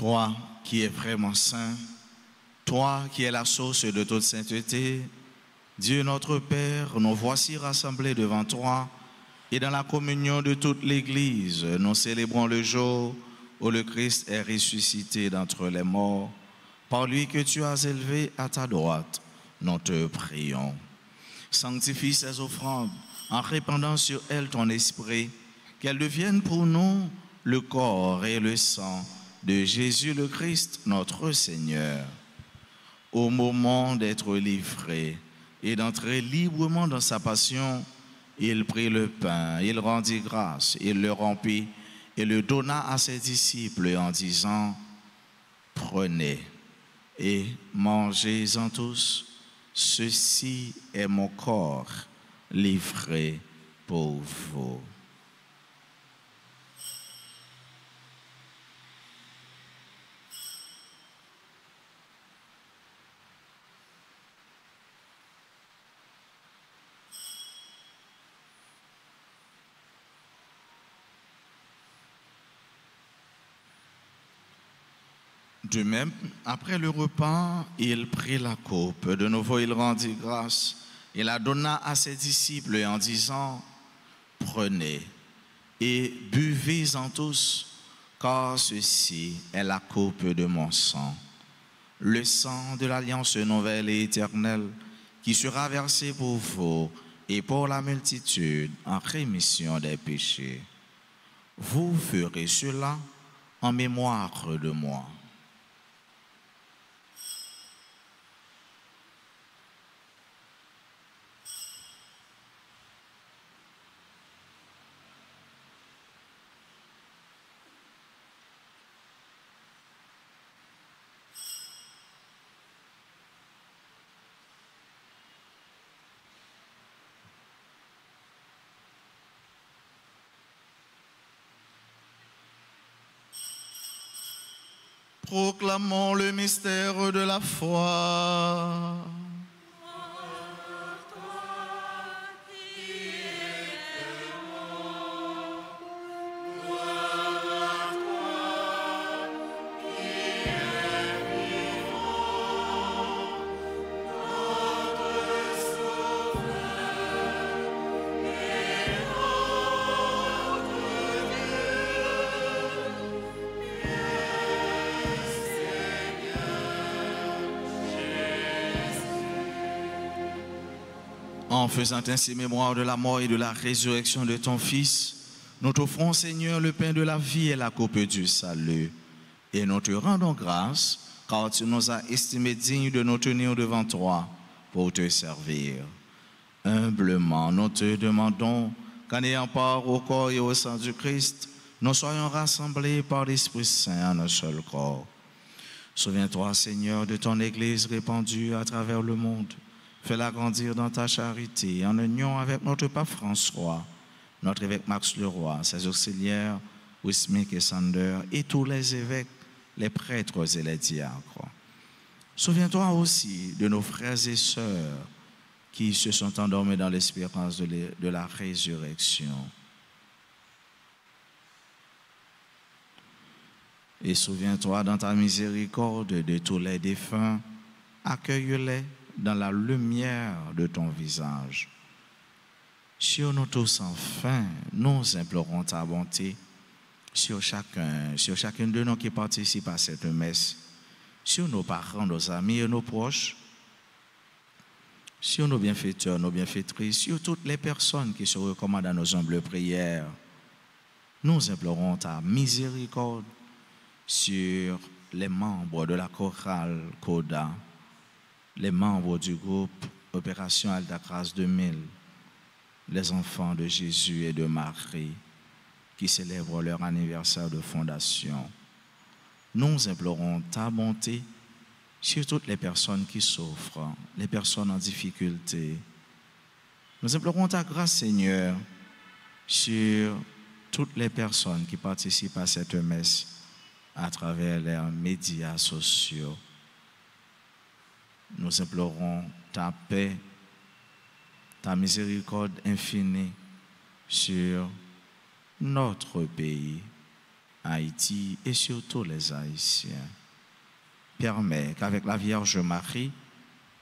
Toi qui es vraiment saint, toi qui es la source de toute sainteté, Dieu notre Père, nous voici rassemblés devant toi et dans la communion de toute l'Église, nous célébrons le jour où le Christ est ressuscité d'entre les morts. Par lui que tu as élevé à ta droite, nous te prions. Sanctifie ces offrandes en répandant sur elles ton esprit, qu'elles deviennent pour nous le corps et le sang de Jésus le Christ, notre Seigneur. Au moment d'être livré et d'entrer librement dans sa passion, il prit le pain, il rendit grâce, il le rompit et le donna à ses disciples en disant, « Prenez et mangez-en tous, ceci est mon corps livré pour vous. » De même, après le repas, il prit la coupe. De nouveau, il rendit grâce. Il la donna à ses disciples en disant, « Prenez et buvez-en tous, car ceci est la coupe de mon sang, le sang de l'alliance nouvelle et éternelle, qui sera versé pour vous et pour la multitude en rémission des péchés. Vous ferez cela en mémoire de moi. » Proclamons le mystère de la foi. En faisant ainsi mémoire de la mort et de la résurrection de ton Fils, nous t'offrons, Seigneur, le pain de la vie et la coupe du salut. Et nous te rendons grâce, car tu nous as estimés dignes de nous tenir devant toi pour te servir. Humblement, nous te demandons qu'en ayant part au corps et au sang du Christ, nous soyons rassemblés par l'Esprit Saint en un seul corps. Souviens-toi, Seigneur, de ton Église répandue à travers le monde. Fais-la grandir dans ta charité, en union avec notre pape François, notre évêque Max Leroy, ses auxiliaires, Wismick et Sander, et tous les évêques, les prêtres et les diacres. Souviens-toi aussi de nos frères et sœurs qui se sont endormis dans l'espérance de la résurrection. Et souviens-toi dans ta miséricorde de tous les défunts, accueille-les dans la lumière de ton visage. Sur nous tous enfin, nous implorons ta bonté sur chacune de nous qui participe à cette messe, sur nos parents, nos amis et nos proches, sur nos bienfaiteurs, nos bienfaitrices, sur toutes les personnes qui se recommandent à nos humbles prières. Nous implorons ta miséricorde sur les membres de la chorale Coda, les membres du groupe Opération Aldacras 2000, les enfants de Jésus et de Marie qui célèbrent leur anniversaire de fondation. Nous implorons ta bonté sur toutes les personnes qui souffrent, les personnes en difficulté. Nous implorons ta grâce, Seigneur, sur toutes les personnes qui participent à cette messe à travers les médias sociaux. Nous implorons ta paix, ta miséricorde infinie sur notre pays, Haïti et surtout les Haïtiens. Permets qu'avec la Vierge Marie,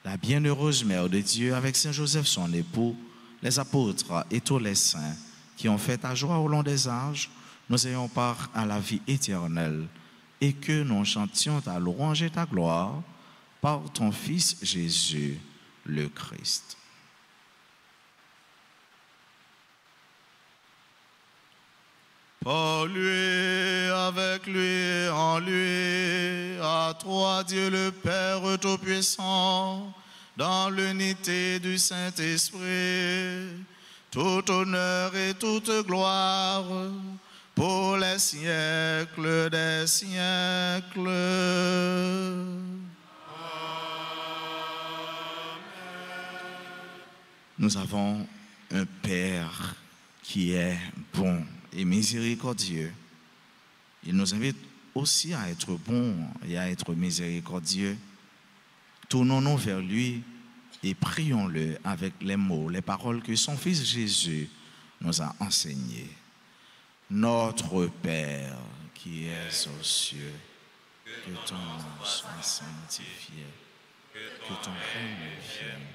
la bienheureuse Mère de Dieu, avec Saint Joseph son époux, les apôtres et tous les saints qui ont fait ta joie au long des âges, nous ayons part à la vie éternelle et que nous chantions ta louange et ta gloire par ton Fils Jésus, le Christ. Par lui, avec lui, en lui, à toi Dieu le Père Tout-Puissant, dans l'unité du Saint-Esprit, tout honneur et toute gloire pour les siècles des siècles. Nous avons un Père qui est bon et miséricordieux. Il nous invite aussi à être bons et à être miséricordieux. Tournons-nous vers lui et prions-le avec les mots, les paroles que son Fils Jésus nous a enseignées. Notre Père qui es aux cieux, que ton nom soit sanctifié, que ton règne vienne,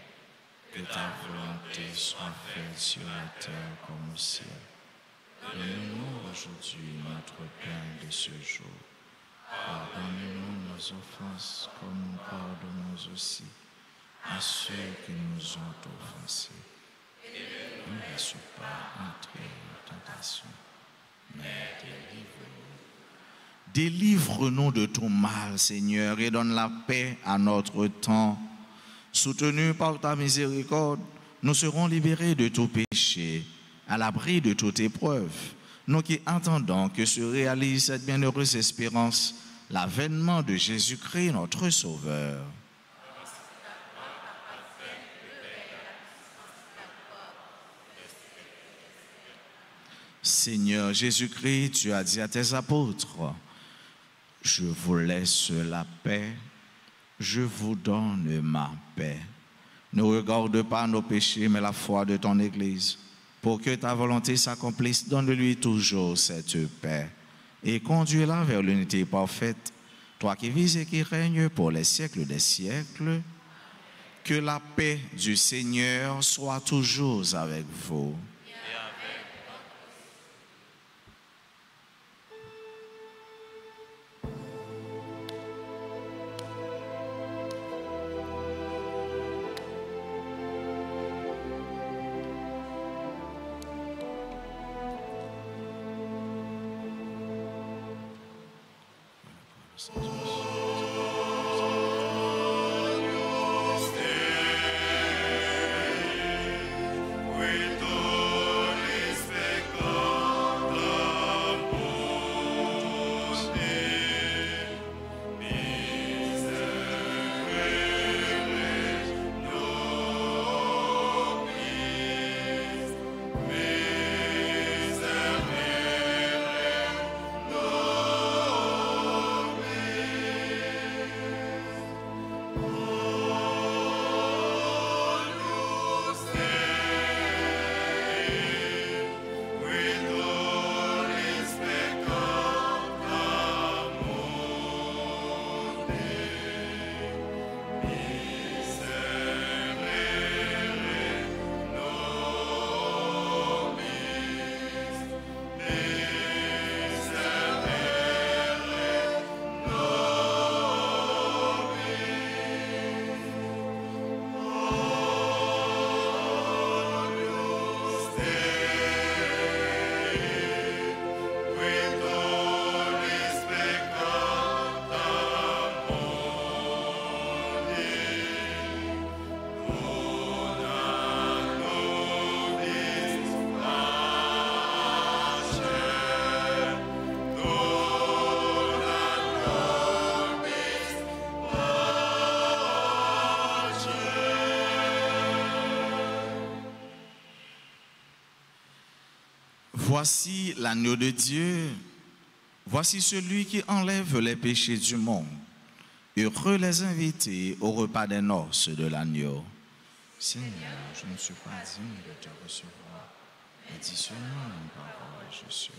que ta volonté soit faite sur la terre comme au ciel. Donne-nous aujourd'hui notre pain de ce jour. Pardonne-nous nos offenses comme nous pardonnons aussi à ceux qui nous ont offensés. Ne nous laisse pas entrer en tentation, mais délivre-nous. Délivre-nous de tout mal, Seigneur, et donne la paix à notre temps. Soutenus par ta miséricorde, nous serons libérés de tout péché, à l'abri de toute épreuve. Nous qui attendons que se réalise cette bienheureuse espérance, l'avènement de Jésus-Christ, notre Sauveur. Seigneur Jésus-Christ, tu as dit à tes apôtres, je vous laisse la paix, je vous donne ma paix. Ne regarde pas nos péchés, mais la foi de ton Église. Pour que ta volonté s'accomplisse, donne-lui toujours cette paix et conduis-la vers l'unité parfaite, toi qui vis et qui règnes pour les siècles des siècles. Que la paix du Seigneur soit toujours avec vous. Voici l'agneau de Dieu, voici celui qui enlève les péchés du monde. Heureux les invités au repas des noces de l'agneau. Seigneur, je ne suis pas digne de te recevoir, mais dis seulement une parole, je suis.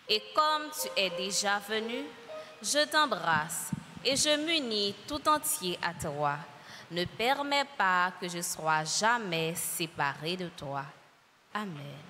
Et comme tu es déjà venu, je t'embrasse et je m'unis tout entier à toi. Ne permets pas que je sois jamais séparé de toi. Amen.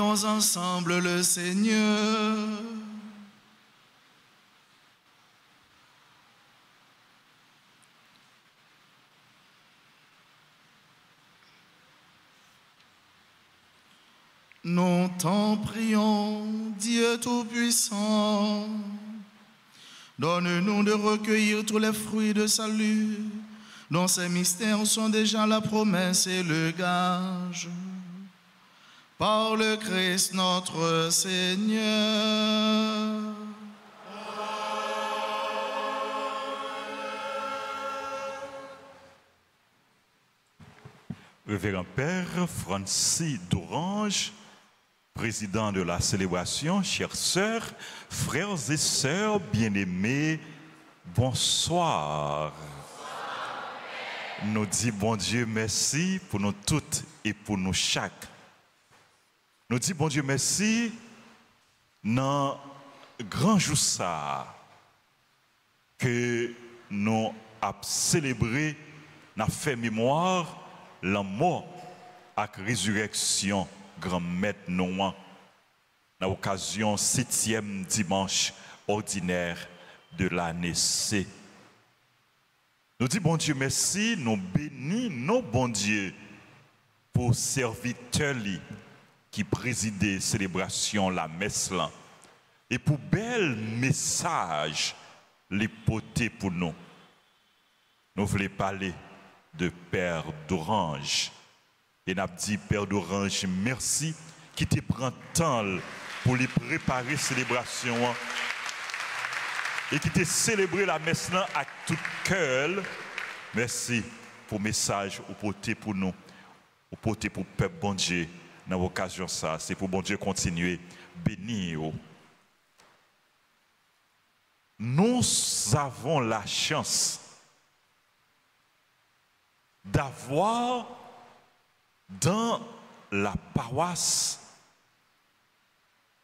Prions ensemble le Seigneur. Nous t'en prions, Dieu Tout-Puissant. Donne-nous de recueillir tous les fruits de salut, dont ces mystères sont déjà la promesse et le gage. Par le Christ notre Seigneur. Révérend Père Francis d'Orange, président de la célébration, chères sœurs, frères et sœurs bien-aimés, bonsoir. Nous disons bon Dieu merci pour nous toutes et pour nous chaque. Nous disons bon Dieu merci dans grand jour ça que nous avons célébré, nous avons fait mémoire la mort et la résurrection grand maître Noah dans l'occasion 7e dimanche ordinaire de l'année C. Nous disons bon Dieu merci, nous bénissons nos bon Dieu pour serviteur qui présidait célébration la messe là et pour bel message les porter pour nous. Nous voulons parler de Père d'Orange. Et nous avons dit, Père d'Orange, merci qui te prend temps pour les préparer la célébration et qui te célébrer la messe là avec tout cœur. Merci pour le message au porté pour nous, au porté pour le peuple bon Dieu. Dans l'occasion ça, c'est pour bon Dieu continuer bénir. Nous avons la chance d'avoir dans la paroisse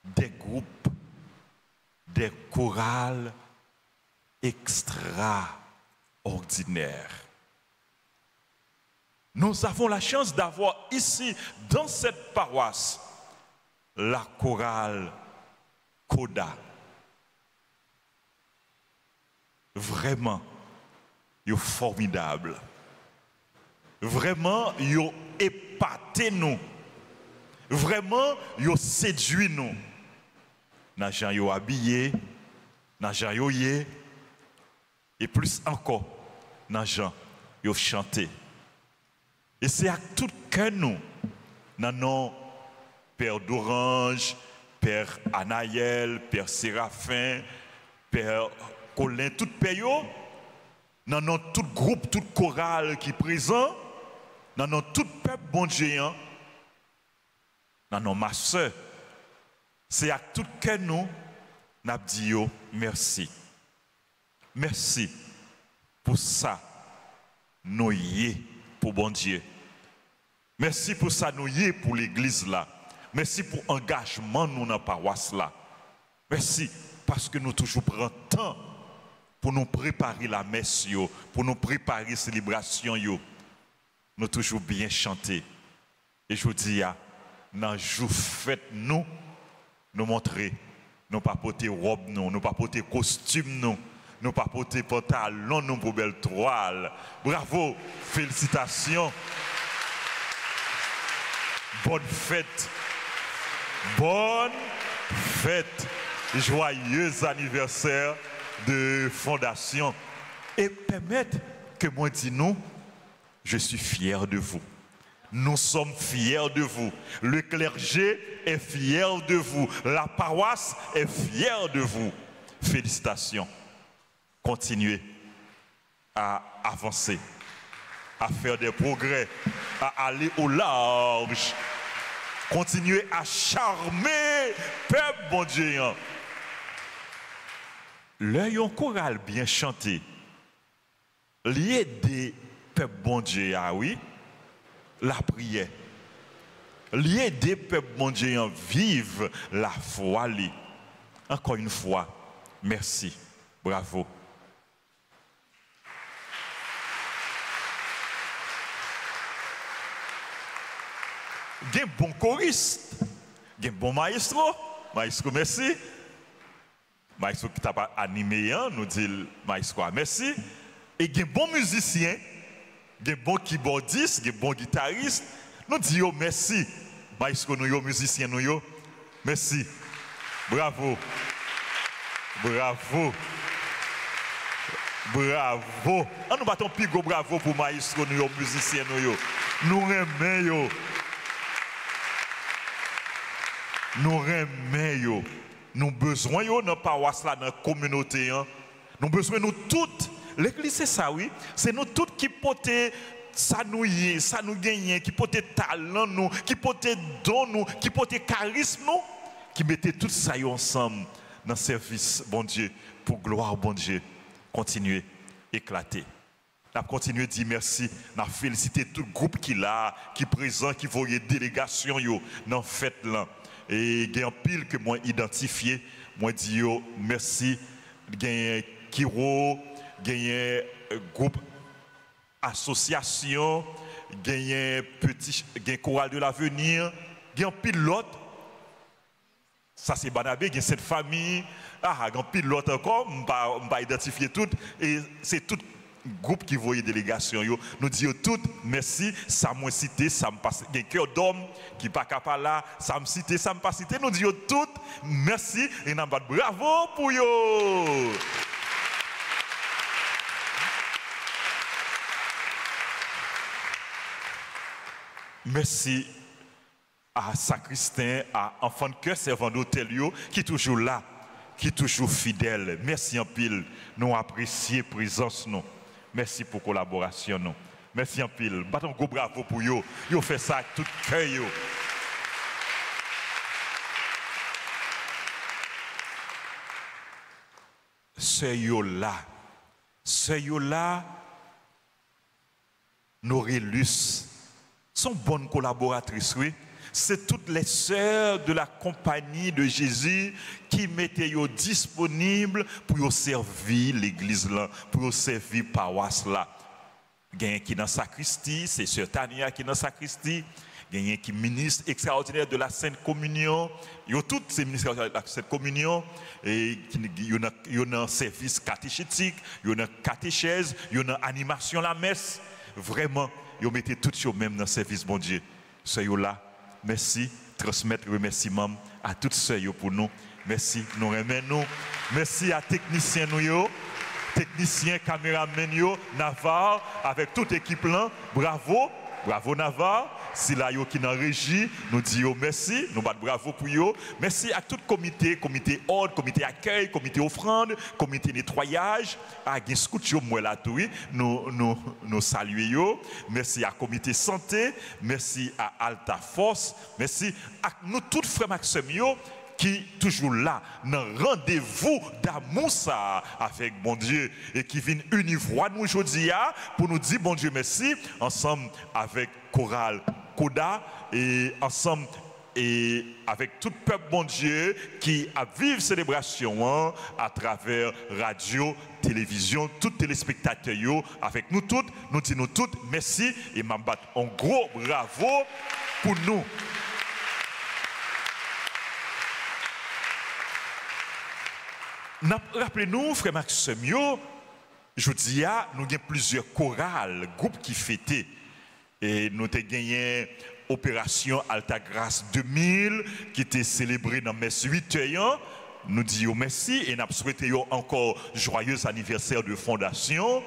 des groupes, des chorales extraordinaires. Nous avons la chance d'avoir ici, dans cette paroisse, la chorale Koda. Vraiment, ils sont formidables. Vraiment, ils ont épaté nous. Vraiment, ils ont séduit nous. Nous avons habillé, nous avons et plus encore, nous avons chanté. Et c'est à tout cœur nous, nous Père d'Orange, Père Anaël, Père Séraphin, Père Colin, tout pays, nous tout groupe, tout chorale qui est présent, nous tout peuple bon Dieu, nous ma soeur. C'est à tout cœur nous, nous disons merci. Merci pour ça, nous y pour bon Dieu. Merci pour ça, nous y pour l'église là. Merci pour l'engagement nous dans la paroisse là. Merci parce que nous toujours prenons temps pour nous préparer la messe, pour nous préparer la célébration. Nous toujours bien chanter. Et je vous dis, dans le jour fête, nous montrer, nous pas porter robe, nous pas porter costume, nous pas porter pantalon, nous pour belle toile. Bravo, félicitations. Bonne fête. Bonne fête. Joyeux anniversaire de fondation. Et permettre que moi dis nous, je suis fier de vous. Nous sommes fiers de vous. Le clergé est fier de vous. La paroisse est fière de vous. Félicitations. Continuez à avancer, à faire des progrès, à aller au large. Continuez à charmer, peuple bon Dieu. L'œil en chorale bien chanté. Lié des peuples bon Dieu, ah oui, la prière. Lié des peuples bon Dieu, vive la foi. Encore une fois, merci, bravo. Des bons choristes, Il y a un bon maestro. Maestro, merci. Maestro qui t'a animé, hein, nous dit maestro, merci. Et il y a un bon musicien, il y a un bon keyboardiste, il y a un bon guitariste. Nous disons merci. Maestro, nous, musicien, nous, merci. Bravo. Bravo. Bravo. Nous battons plus gros bravo pour maestro, nous, musicien, nous. Nous remettons. Nous remettons. Nous besoin dans la paroisse, dans la communauté. Nous besoin nous toutes. L'église, c'est ça, oui. C'est nous toutes qui portons ça nous gagne, qui portons talent, nous, qui portons don, nous, qui portons charisme, nous, qui mettez tout ça ensemble dans le service, bon Dieu, pour gloire, bon Dieu. Continuez, éclater. Nous avons continué à dire merci. Nous avons félicité tout le groupe qui est là, qui est présent, qui voyait délégation dans la fête là. Et il y a un pile que moi identifié. Moi dis merci. Il y a un Kiro, il y a un groupe association, il y a un petit chorale de l'avenir, il y a un pilote. Ça c'est Banabé, il y a cette famille. Ah, il y a un pilote encore, je ne vais pas identifier tout. Et c'est tout groupe qui voyait délégation. Nous disons toutes merci, ça m'a cité, ça me passe. Il y a un cœur d'homme qui n'est pas capable là, ça me cité, ça me pas cité. Nous disons toutes merci et nous avons bravo pour eux. Merci à Sacristain, à Enfant de Cœur, servant d'hôtel, qui est toujours là, qui est toujours fidèle. Merci en pile, nous apprécions la présence. Nous. Merci pour la collaboration. Nous. Merci en pile. Battons un gros bravo pour vous. Vous fait ça avec tout cœur. Sœur là, Norélus, sont bonnes collaboratrices, oui. C'est toutes les sœurs de la compagnie de Jésus qui mettaient disponibles pour servir l'église là, pour servir la paroisse là. Il y a qui dans la sacristie, c'est sœur Tania qui est dans la sacristie. Il y a qui ministre extraordinaire de la Sainte Communion. Il y a tous ces ministres de la Sainte Communion. Et il y a un service catéchétique, il y a une catéchèse, il y a une animation la messe. Vraiment, ils mettez tout sur même dans le service, bon Dieu. Soyez là. Merci. Transmettre remerciements à toutes ceux pour nous. Merci. Nous remercions. Merci à techniciens nous. Techniciens, caméramens, Navarre, avec toute l'équipe là. Bravo. Bravo Navarre. Si là qui dans régie, nous disons merci, nous battons bravo pour eux. Merci à tout comité, comité ordre, comité accueil, comité offrande, comité nettoyage, à Ginscout moi là tout, nous saluons. Merci à comité santé, merci à Alta Force, merci à nous tous frères Maxime qui toujours là, dans rendez-vous d'amour ça avec bon Dieu et qui vient univroie nous aujourd'hui pour nous dire bon Dieu merci ensemble avec chorale Koda et ensemble et avec tout le peuple bon Dieu qui a vive célébration à travers radio, télévision, tous les téléspectateurs avec nous toutes, nous disons toutes merci et m'abat un gros bravo pour nous. Rappelez-nous, frère Maxime, je dis, nous avons plusieurs chorales, groupes qui fêtaient. Et nous avons gagné Opération Alta Grâce 2000, qui était célébrée dans mes 8 ans. Nous disons merci et nous souhaitons encore joyeux anniversaire de fondation.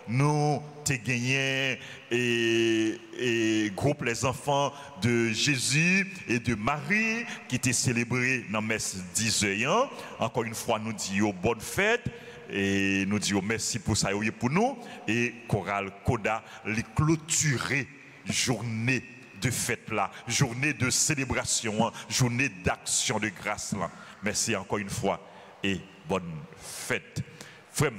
Nous avons gagné et groupe Les Enfants de Jésus et de Marie qui était célébré dans mes 10 ans. Encore une fois, nous disons bonne fête et nous disons merci pour ça pour nous. Et chorale Koda, les clôturer journée de fête là, journée de célébration, journée d'action de grâce là. Merci encore une fois et bonne fête. Frère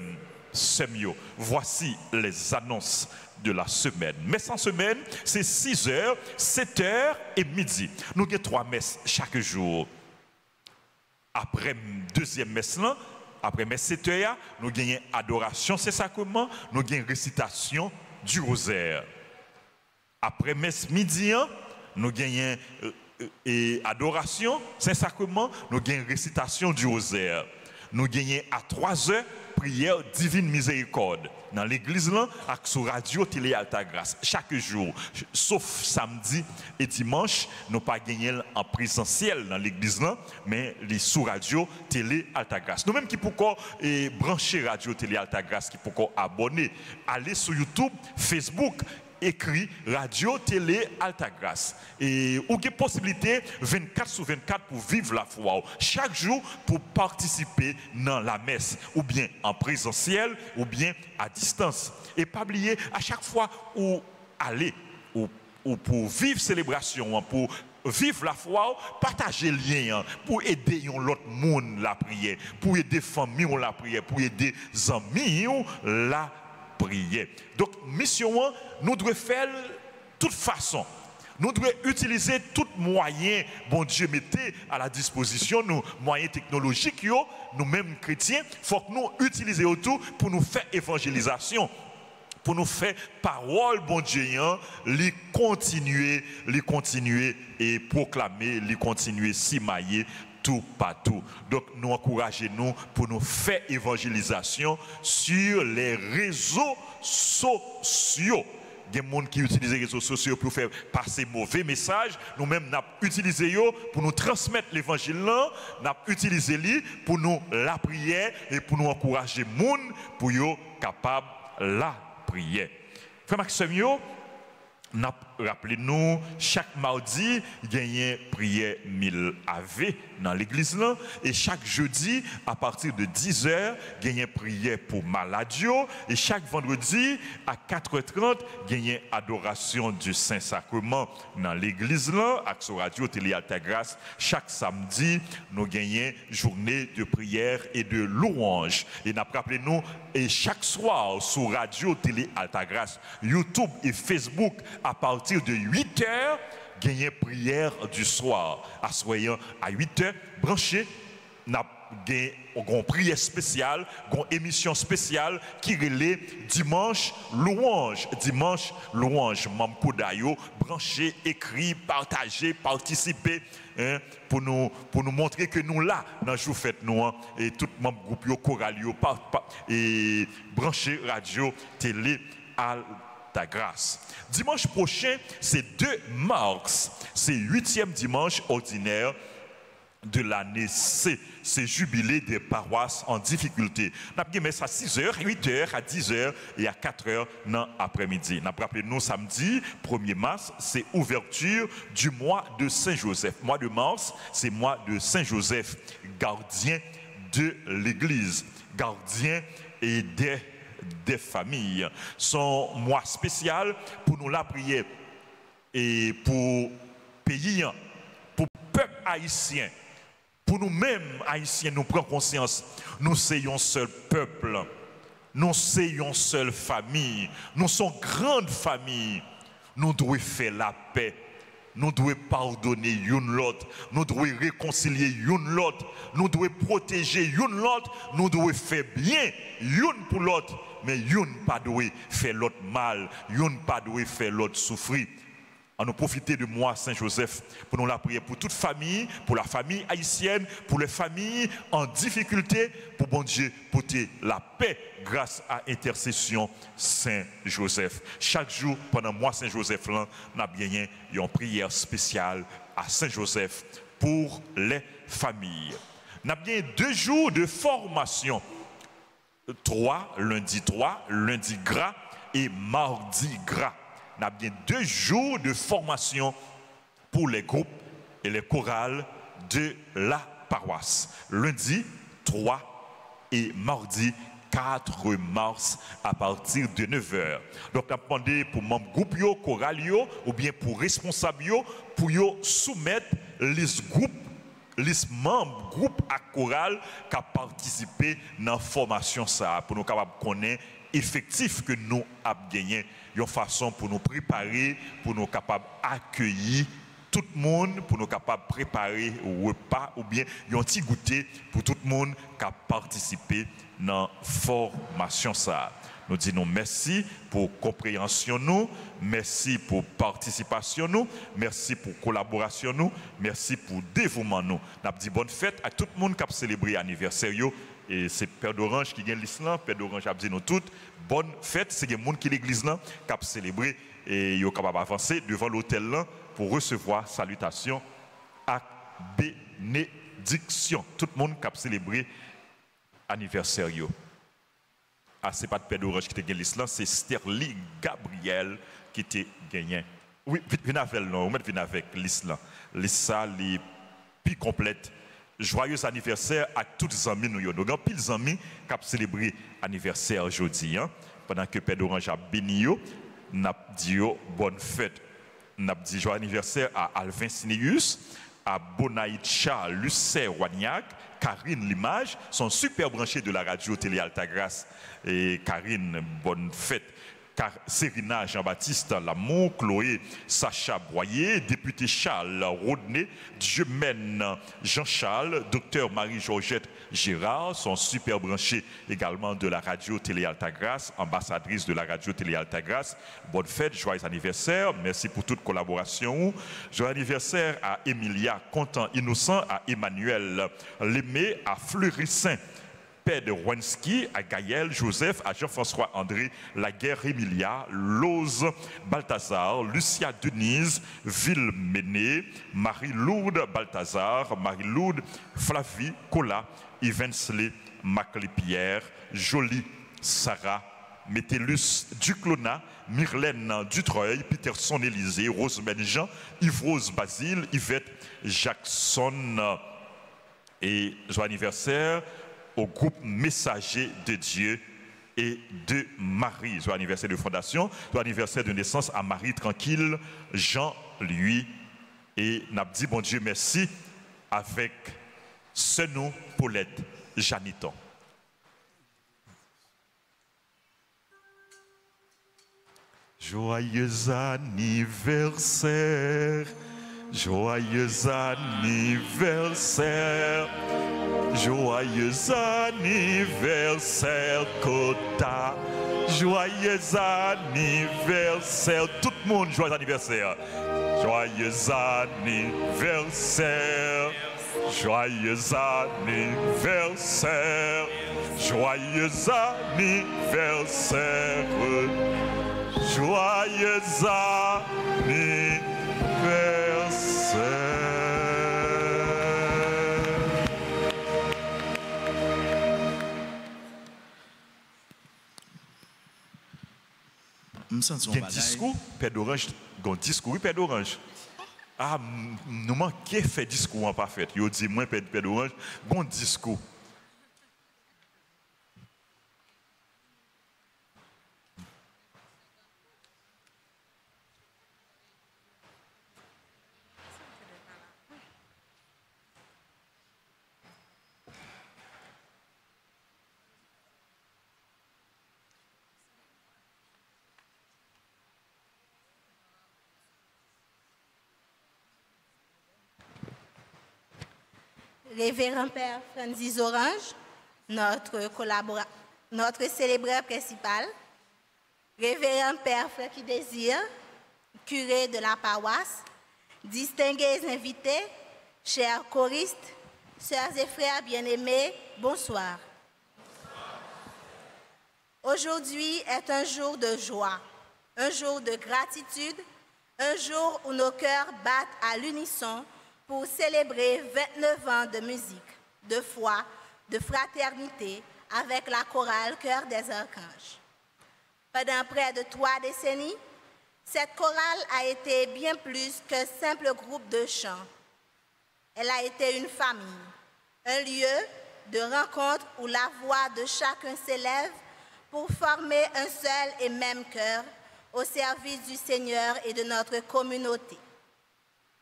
Semio, voici les annonces de la semaine. Messe en semaine, c'est 6h, 7h et midi. Nous avons 3 messes chaque jour. Après deuxième messe là, après messe 7h, nous avons adoration, c'est sacrement, nous avons récitation du rosaire. Après messe midi, nous avons et adoration, Saint-Sacrement, nous gagnons récitation du rosaire. Nous gagnons à 3 heures prière divine miséricorde. Dans l'église là, sur radio télé Alta Grâce chaque jour, sauf samedi et dimanche, nous pas gagné en présentiel dans l'église là, mais les sur radio télé Alta Grâce. Nous même qui pourquoi brancher radio télé Alta Grâce, qui pourquoi abonner, aller sur YouTube, Facebook, écrit radio télé Alta Grâce et ou avez possibilité 24/24 pour vivre la foi chaque jour pour participer dans la messe ou bien en présentiel ou bien à distance et pas oublier à chaque fois où aller ou pour vivre célébration pour vivre la foi, partager le lien pour aider l'autre monde la prière, pour aider famille la prière, pour aider amis la prière. Donc mission nous devons faire de toute façon. Nous devons utiliser tout moyen bon Dieu mettait à la disposition nos moyens technologiques nous mêmes chrétiens, faut que nous utilisions tout pour nous faire évangélisation. Pour nous faire parole, bon Dieu, les continuer et proclamer, les continuer simailler tout partout. Donc nous encourageons nous pour nous faire évangélisation sur les réseaux sociaux. Il y a des gens qui utilisent les réseaux sociaux pour faire passer mauvais messages. Nous-mêmes, nous avons utilisé pour nous transmettre l'évangile. Nous avons utilisé pour nous la prière et pour nous encourager les gens pour être capables de la prière. Frère Maxime, rappelez-nous, chaque mardi, il y a une prière 1000 AV dans l'église là, et chaque jeudi, à partir de 10h, il y a une prière pour Maladio, et chaque vendredi, à 4h30, il y a une adoration du Saint-Sacrement dans l'église là, Axo Radio, Télé Alta Grâce. Chaque samedi, nous gagnons journée de prière et de louange. Et rappelez-nous, et chaque soir, sur Radio, Télé Alta Grâce, YouTube et Facebook, à partir de 8h, gagner prière du soir. À soyant à 8h, branché, n'a une prière spéciale, une émission spéciale qui relaie dimanche louange. Dimanche louange. Mamkou Dayo, branché, écrit, partagé, participer. Pour nous montrer que nous là dans le jour fête nous et tout le groupe choral et branché radio télé Alta Grâce. Dimanche prochain, c'est 2 mars, c'est 8e dimanche ordinaire de l'année C. C'est jubilé des paroisses en difficulté. Nous avons mis ça à 6h, 8h, à 10h et à 4h dans l'après-midi. Nous avons rappelé nous samedi 1er mars, c'est ouverture du mois de Saint-Joseph. Mois de mars, c'est mois de Saint-Joseph, gardien de l'Église, gardien et des familles. Son mois spécial pour nous la prière et pour pays, pour peuple haïtien. Pour nous-mêmes, Haïtiens, nous prenons conscience, nous sommes un seul peuple, nous sommes une seule famille, nous sommes grande famille. Nous devons faire la paix, nous devons pardonner l'un l'autre, nous devons réconcilier l'un l'autre, nous devons protéger l'un l'autre, nous devons faire bien l'un pour l'autre, mais l'un pas devons faire l'autre mal, l'un pas devons faire l'autre souffrir. À nous profiter de moi, Saint-Joseph, pour nous la prier pour toute famille, pour la famille haïtienne, pour les familles en difficulté, pour bon Dieu porter la paix grâce à l'intercession Saint-Joseph. Chaque jour, pendant moi, Saint-Joseph, nous avons bien une prière spéciale à Saint-Joseph pour les familles. Nous avons bien 2 jours de formation. 3, lundi gras et mardi gras. Nous avons bien 2 jours de formation pour les groupes et les chorales de la paroisse. Lundi 3 et mardi 4 mars à partir de 9h. Donc, nous avons demandé pour membres groupe, chorales ou bien pour responsables pour soumettre les groupes, les membres groupe à chorale qui ont participé dans la formation ça pour nous capables de connaître effectif que nous avons gagné, une façon pour nous préparer, pour nous capables d'accueillir tout le monde, pour nous capables de préparer au repas ou bien un petit goûter pour tout le monde qui a participé dans la formation. Nous disons merci pour compréhension nous, merci pour participation nous, merci pour collaboration nous, merci pour dévouement nous. Nous avons dit bonne fête à tout le monde qui a célébré l'anniversaire. Et c'est Père d'Orange qui gagne l'Islam. Père d'Orange a dit nous toutes bonne fête. C'est les gens qui l'église là qui a célébré et ils sont capables d'avancer devant l'hôtel là pour recevoir salutation et bénédiction. Tout le monde qui a célébré l'anniversaire. Ah, ce n'est pas de Père d'Orange qui a gagné l'Islam, c'est Sterling Gabriel qui a gagné. Oui, venez avec nous, venez avec l'Islam. L'Islam est plus complète. Joyeux anniversaire à tous les amis nous. Nous avons pile d'amis qui ont célébré l'anniversaire aujourd'hui. Pendant que Père d'Orange a béni, nous avons dit bonne fête. Nous avons dit joyeux anniversaire à Alvin Sineus, à Bonaïcha Lucet Wagnac, Karine Limage, sont super branchés de la radio Télé Altagrace. Et Karine, bonne fête. Serina Jean-Baptiste Lamour, Chloé Sacha Boyer, député Charles Rodney, Dieu-Mène Jean-Charles, docteur Marie-Georgette Gérard, sont super branchés également de la radio Télé Altagrace, ambassadrice de la radio Télé Altagrace. Bonne fête, joyeux anniversaire, merci pour toute collaboration. Joyeux anniversaire à Emilia Content Innocent, à Emmanuel Lémé, à Fleurissin. Père de Rwensky, à Gaël Joseph, à Jean-François André, Laguerre Emilia, Lose Balthazar, Lucia Denise, Ville-Méné, Marie-Lourdes Balthazar, Marie-Lourdes Flavie Cola, Yvensley Maclé-Pierre, Jolie Sarah, Métellus Duclona, Myrlène Dutreuil, Peterson Élysée, Rosemène Jean, Yves-Rose Basile, Yvette Jackson et joyeux anniversaire au groupe Messager de Dieu et de Marie. Joyeux anniversaire de fondation, joyeux anniversaire de naissance à Marie Tranquille, Jean-Louis. Et n'a dit bon Dieu merci avec ce nom Paulette Janiton. Joyeux anniversaire, joyeux anniversaire. Joyeux anniversaire, Kota. Joyeux anniversaire. Tout le monde, joyeux anniversaire. Joyeux anniversaire. Joyeux anniversaire. Joyeux anniversaire. Joyeux anniversaire. Il y a un discours, Père d'Orange, un discours, oui, Père d'Orange. Ah, nous manquons faire discours en pas fait. Il dit, moi, Père d'Orange, bon discours. Révérend Père Francis Orange, notre célébrant principal, Révérend Père Francky Désir, curé de la paroisse, distingués invités, chers choristes, sœurs et frères bien-aimés, bonsoir. Aujourd'hui est un jour de joie, un jour de gratitude, un jour où nos cœurs battent à l'unisson pour célébrer 29 ans de musique, de foi, de fraternité avec la chorale Chœur des Archanges. Pendant près de 3 décennies, cette chorale a été bien plus qu'un simple groupe de chant. Elle a été une famille, un lieu de rencontre où la voix de chacun s'élève pour former un seul et même cœur au service du Seigneur et de notre communauté.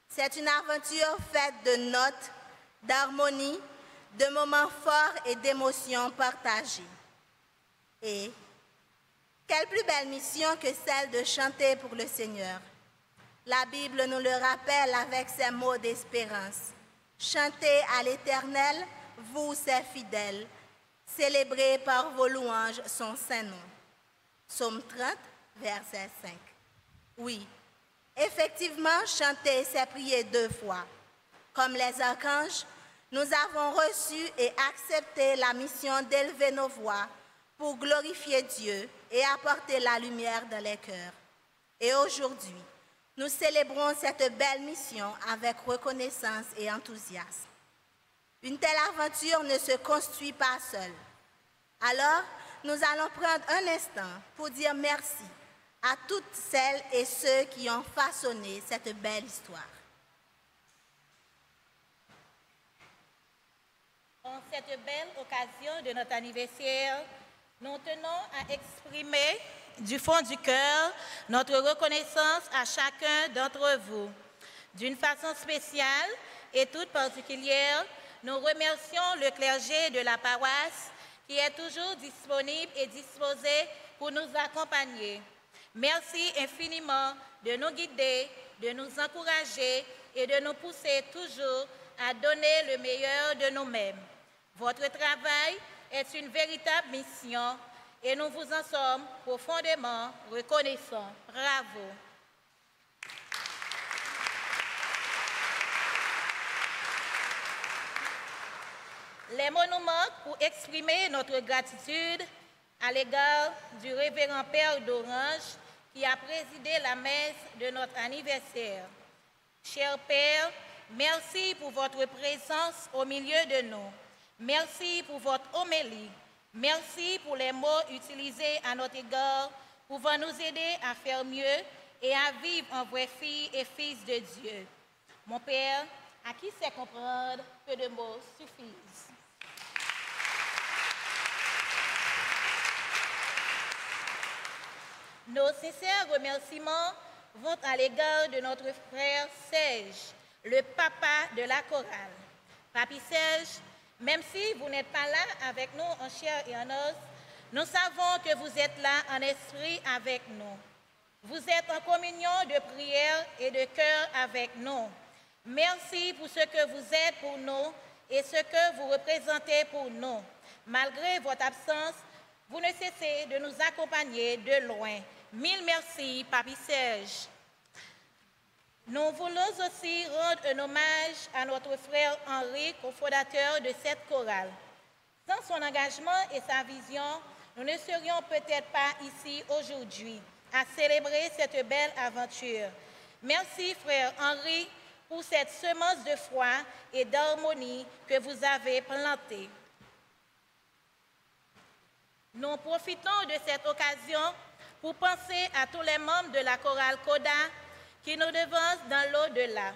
C'est une aventure faite de notes, d'harmonie, de moments forts et d'émotions partagées. Et quelle plus belle mission que celle de chanter pour le Seigneur. La Bible nous le rappelle avec ses mots d'espérance. Chantez à l'Éternel, vous ses fidèles, célébrez par vos louanges son saint nom. Psaume 30, verset 5. Oui, effectivement, chanter, c'est prier 2 fois. Comme les archanges, nous avons reçu et accepté la mission d'élever nos voix pour glorifier Dieu et apporter la lumière dans les cœurs. Et aujourd'hui, nous célébrons cette belle mission avec reconnaissance et enthousiasme. Une telle aventure ne se construit pas seule. Alors, nous allons prendre un instant pour dire merci à toutes celles et ceux qui ont façonné cette belle histoire. En cette belle occasion de notre anniversaire, nous tenons à exprimer du fond du cœur notre reconnaissance à chacun d'entre vous. D'une façon spéciale et toute particulière, nous remercions le clergé de la paroisse qui est toujours disponible et disposé pour nous accompagner. Merci infiniment de nous guider, de nous encourager et de nous pousser toujours à donner le meilleur de nous-mêmes. Votre travail est une véritable mission et nous vous en sommes profondément reconnaissants. Bravo. Les mots nous manquent pour exprimer notre gratitude à l'égard du révérend Père d'Orange qui a présidé la messe de notre anniversaire. Cher Père, merci pour votre présence au milieu de nous. Merci pour votre homélie. Merci pour les mots utilisés à notre égard, pouvant nous aider à faire mieux et à vivre en vraie fille et fils de Dieu. Mon Père, à qui sait comprendre, peu de mots suffisent. Nos sincères remerciements vont à l'égard de notre frère Serge, le papa de la chorale. Papi Serge, même si vous n'êtes pas là avec nous en chair et en os, nous savons que vous êtes là en esprit avec nous. Vous êtes en communion de prière et de cœur avec nous. Merci pour ce que vous êtes pour nous et ce que vous représentez pour nous. Malgré votre absence, vous ne cessez de nous accompagner de loin. Mille merci, Papi Serge. Nous voulons aussi rendre un hommage à notre frère Henri, cofondateur de cette chorale. Sans son engagement et sa vision, nous ne serions peut-être pas ici aujourd'hui à célébrer cette belle aventure. Merci, frère Henri, pour cette semence de foi et d'harmonie que vous avez plantée. Nous profitons de cette occasion pour penser à tous les membres de la chorale Coda qui nous devancent dans l'au-delà.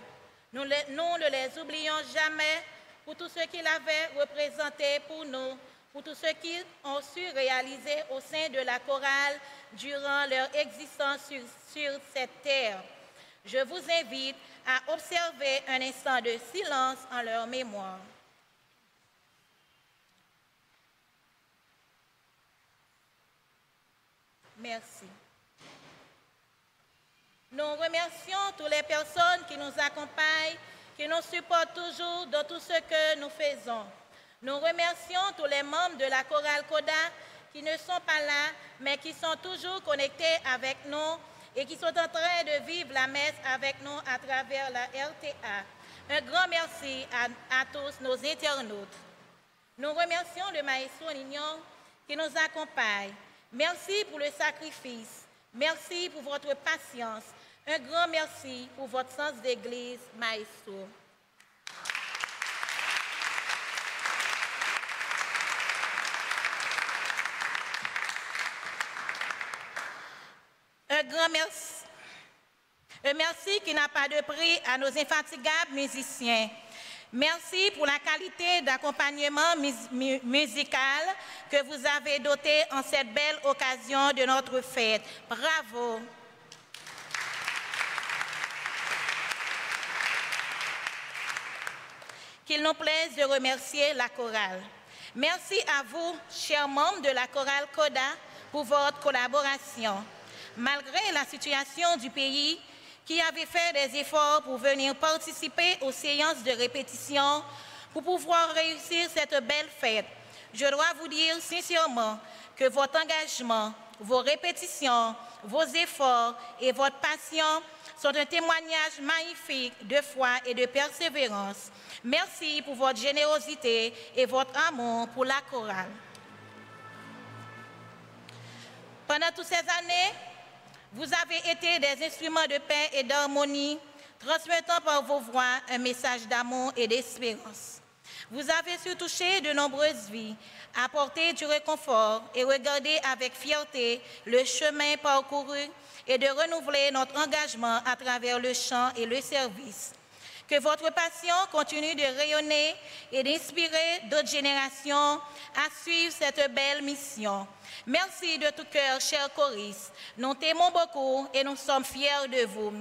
Nous ne les oublions jamais pour tout ce qu'ils avaient représenté pour nous, pour tout ce qu'ils ont su réaliser au sein de la chorale durant leur existence sur cette terre. Je vous invite à observer un instant de silence en leur mémoire. Merci. Nous remercions toutes les personnes qui nous accompagnent, qui nous supportent toujours dans tout ce que nous faisons. Nous remercions tous les membres de la chorale Coda qui ne sont pas là, mais qui sont toujours connectés avec nous et qui sont en train de vivre la messe avec nous à travers la RTA. Un grand merci à tous nos internautes. Nous remercions le maestro Nignon qui nous accompagne. Merci pour le sacrifice. Merci pour votre patience. Un grand merci pour votre sens d'église, maestro. Un grand merci. Un merci qui n'a pas de prix à nos infatigables musiciens. Merci pour la qualité d'accompagnement musical que vous avez doté en cette belle occasion de notre fête. Bravo! Qu'il nous plaise de remercier la chorale. Merci à vous, chers membres de la chorale Coda, pour votre collaboration. Malgré la situation du pays, qui avait fait des efforts pour venir participer aux séances de répétition pour pouvoir réussir cette belle fête. Je dois vous dire sincèrement que votre engagement, vos répétitions, vos efforts et votre passion sont un témoignage magnifique de foi et de persévérance. Merci pour votre générosité et votre amour pour la chorale. Pendant toutes ces années, vous avez été des instruments de paix et d'harmonie, transmettant par vos voix un message d'amour et d'espérance. Vous avez su toucher de nombreuses vies, apporter du réconfort et regarder avec fierté le chemin parcouru et de renouveler notre engagement à travers le chant et le service. Que votre passion continue de rayonner et d'inspirer d'autres générations à suivre cette belle mission. Merci de tout cœur, chers choristes. Nous t'aimons beaucoup et nous sommes fiers de vous.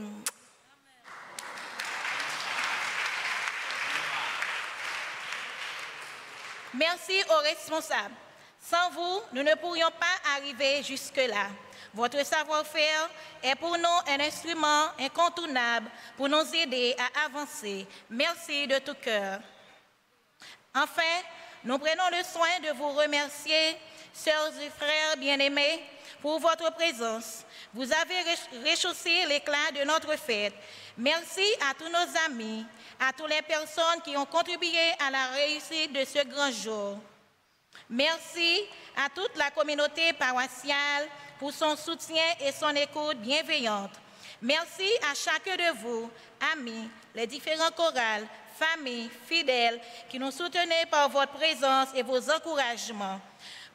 Merci aux responsables. Sans vous, nous ne pourrions pas arriver jusque-là. Votre savoir-faire est pour nous un instrument incontournable pour nous aider à avancer. Merci de tout cœur. Enfin, nous prenons le soin de vous remercier, sœurs et frères bien-aimés, pour votre présence. Vous avez réchaussé l'éclat de notre fête. Merci à tous nos amis, à toutes les personnes qui ont contribué à la réussite de ce grand jour. Merci à toute la communauté paroissiale pour son soutien et son écoute bienveillante. Merci à chacun de vous, amis, les différents chorales, familles, fidèles, qui nous soutenez par votre présence et vos encouragements.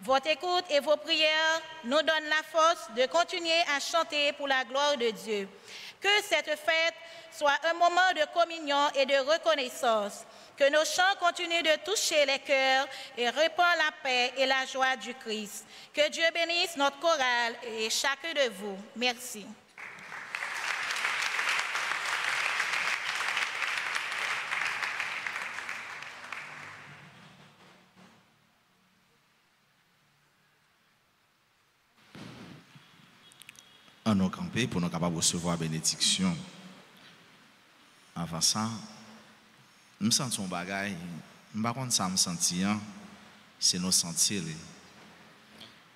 Votre écoute et vos prières nous donnent la force de continuer à chanter pour la gloire de Dieu. Que cette fête soit un moment de communion et de reconnaissance. Que nos chants continuent de toucher les cœurs et répandent la paix et la joie du Christ. Que Dieu bénisse notre chorale et chacun de vous. Merci. On nous camper pour nous capables de recevoir la bénédiction. Avant ça, je me sens un bagage. Je ne sais pas ça me sentit, c'est nos sentir.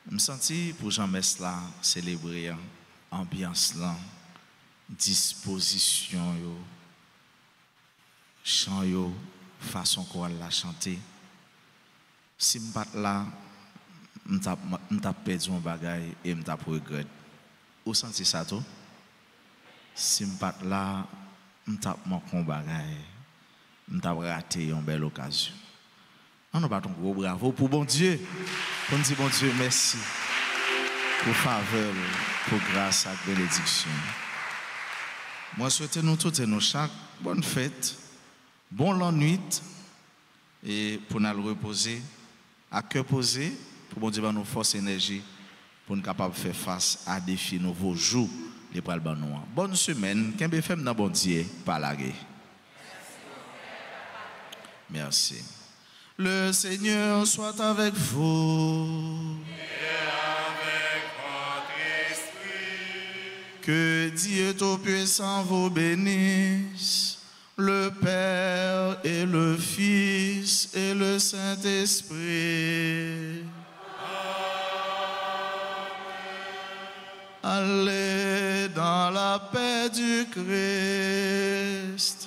Je me sens pour Jean-Mess là, célébrer l'ambiance là, disposition, chant, façon qu'on la chanter. Si je ne suis pas là, je t'ai perdu un bagage et je t'ai regretté. Vous sentez ça tout? Si je ne suis pas là, je t'ai manqué un bagage. Je t'ai raté une belle occasion. On nous battons gros bravo pour bon Dieu. Pour nous dire bon Dieu, merci pour faveur, pour grâce et bénédiction. Moi, je souhaite nous toutes et nous chaque bonne fête, bon long nuit et pour nous reposer, à cœur posé, pour bon Dieu nous force énergie pour nous capables de faire face à des défis nouveaux jours les pral ban nous. Bonne semaine, qu'un FM dans bon Dieu par la guerre. Merci. Le Seigneur soit avec vous. Et avec votre esprit. Que Dieu Tout-Puissant vous bénisse, le Père et le Fils et le Saint-Esprit. Allez dans la paix du Christ.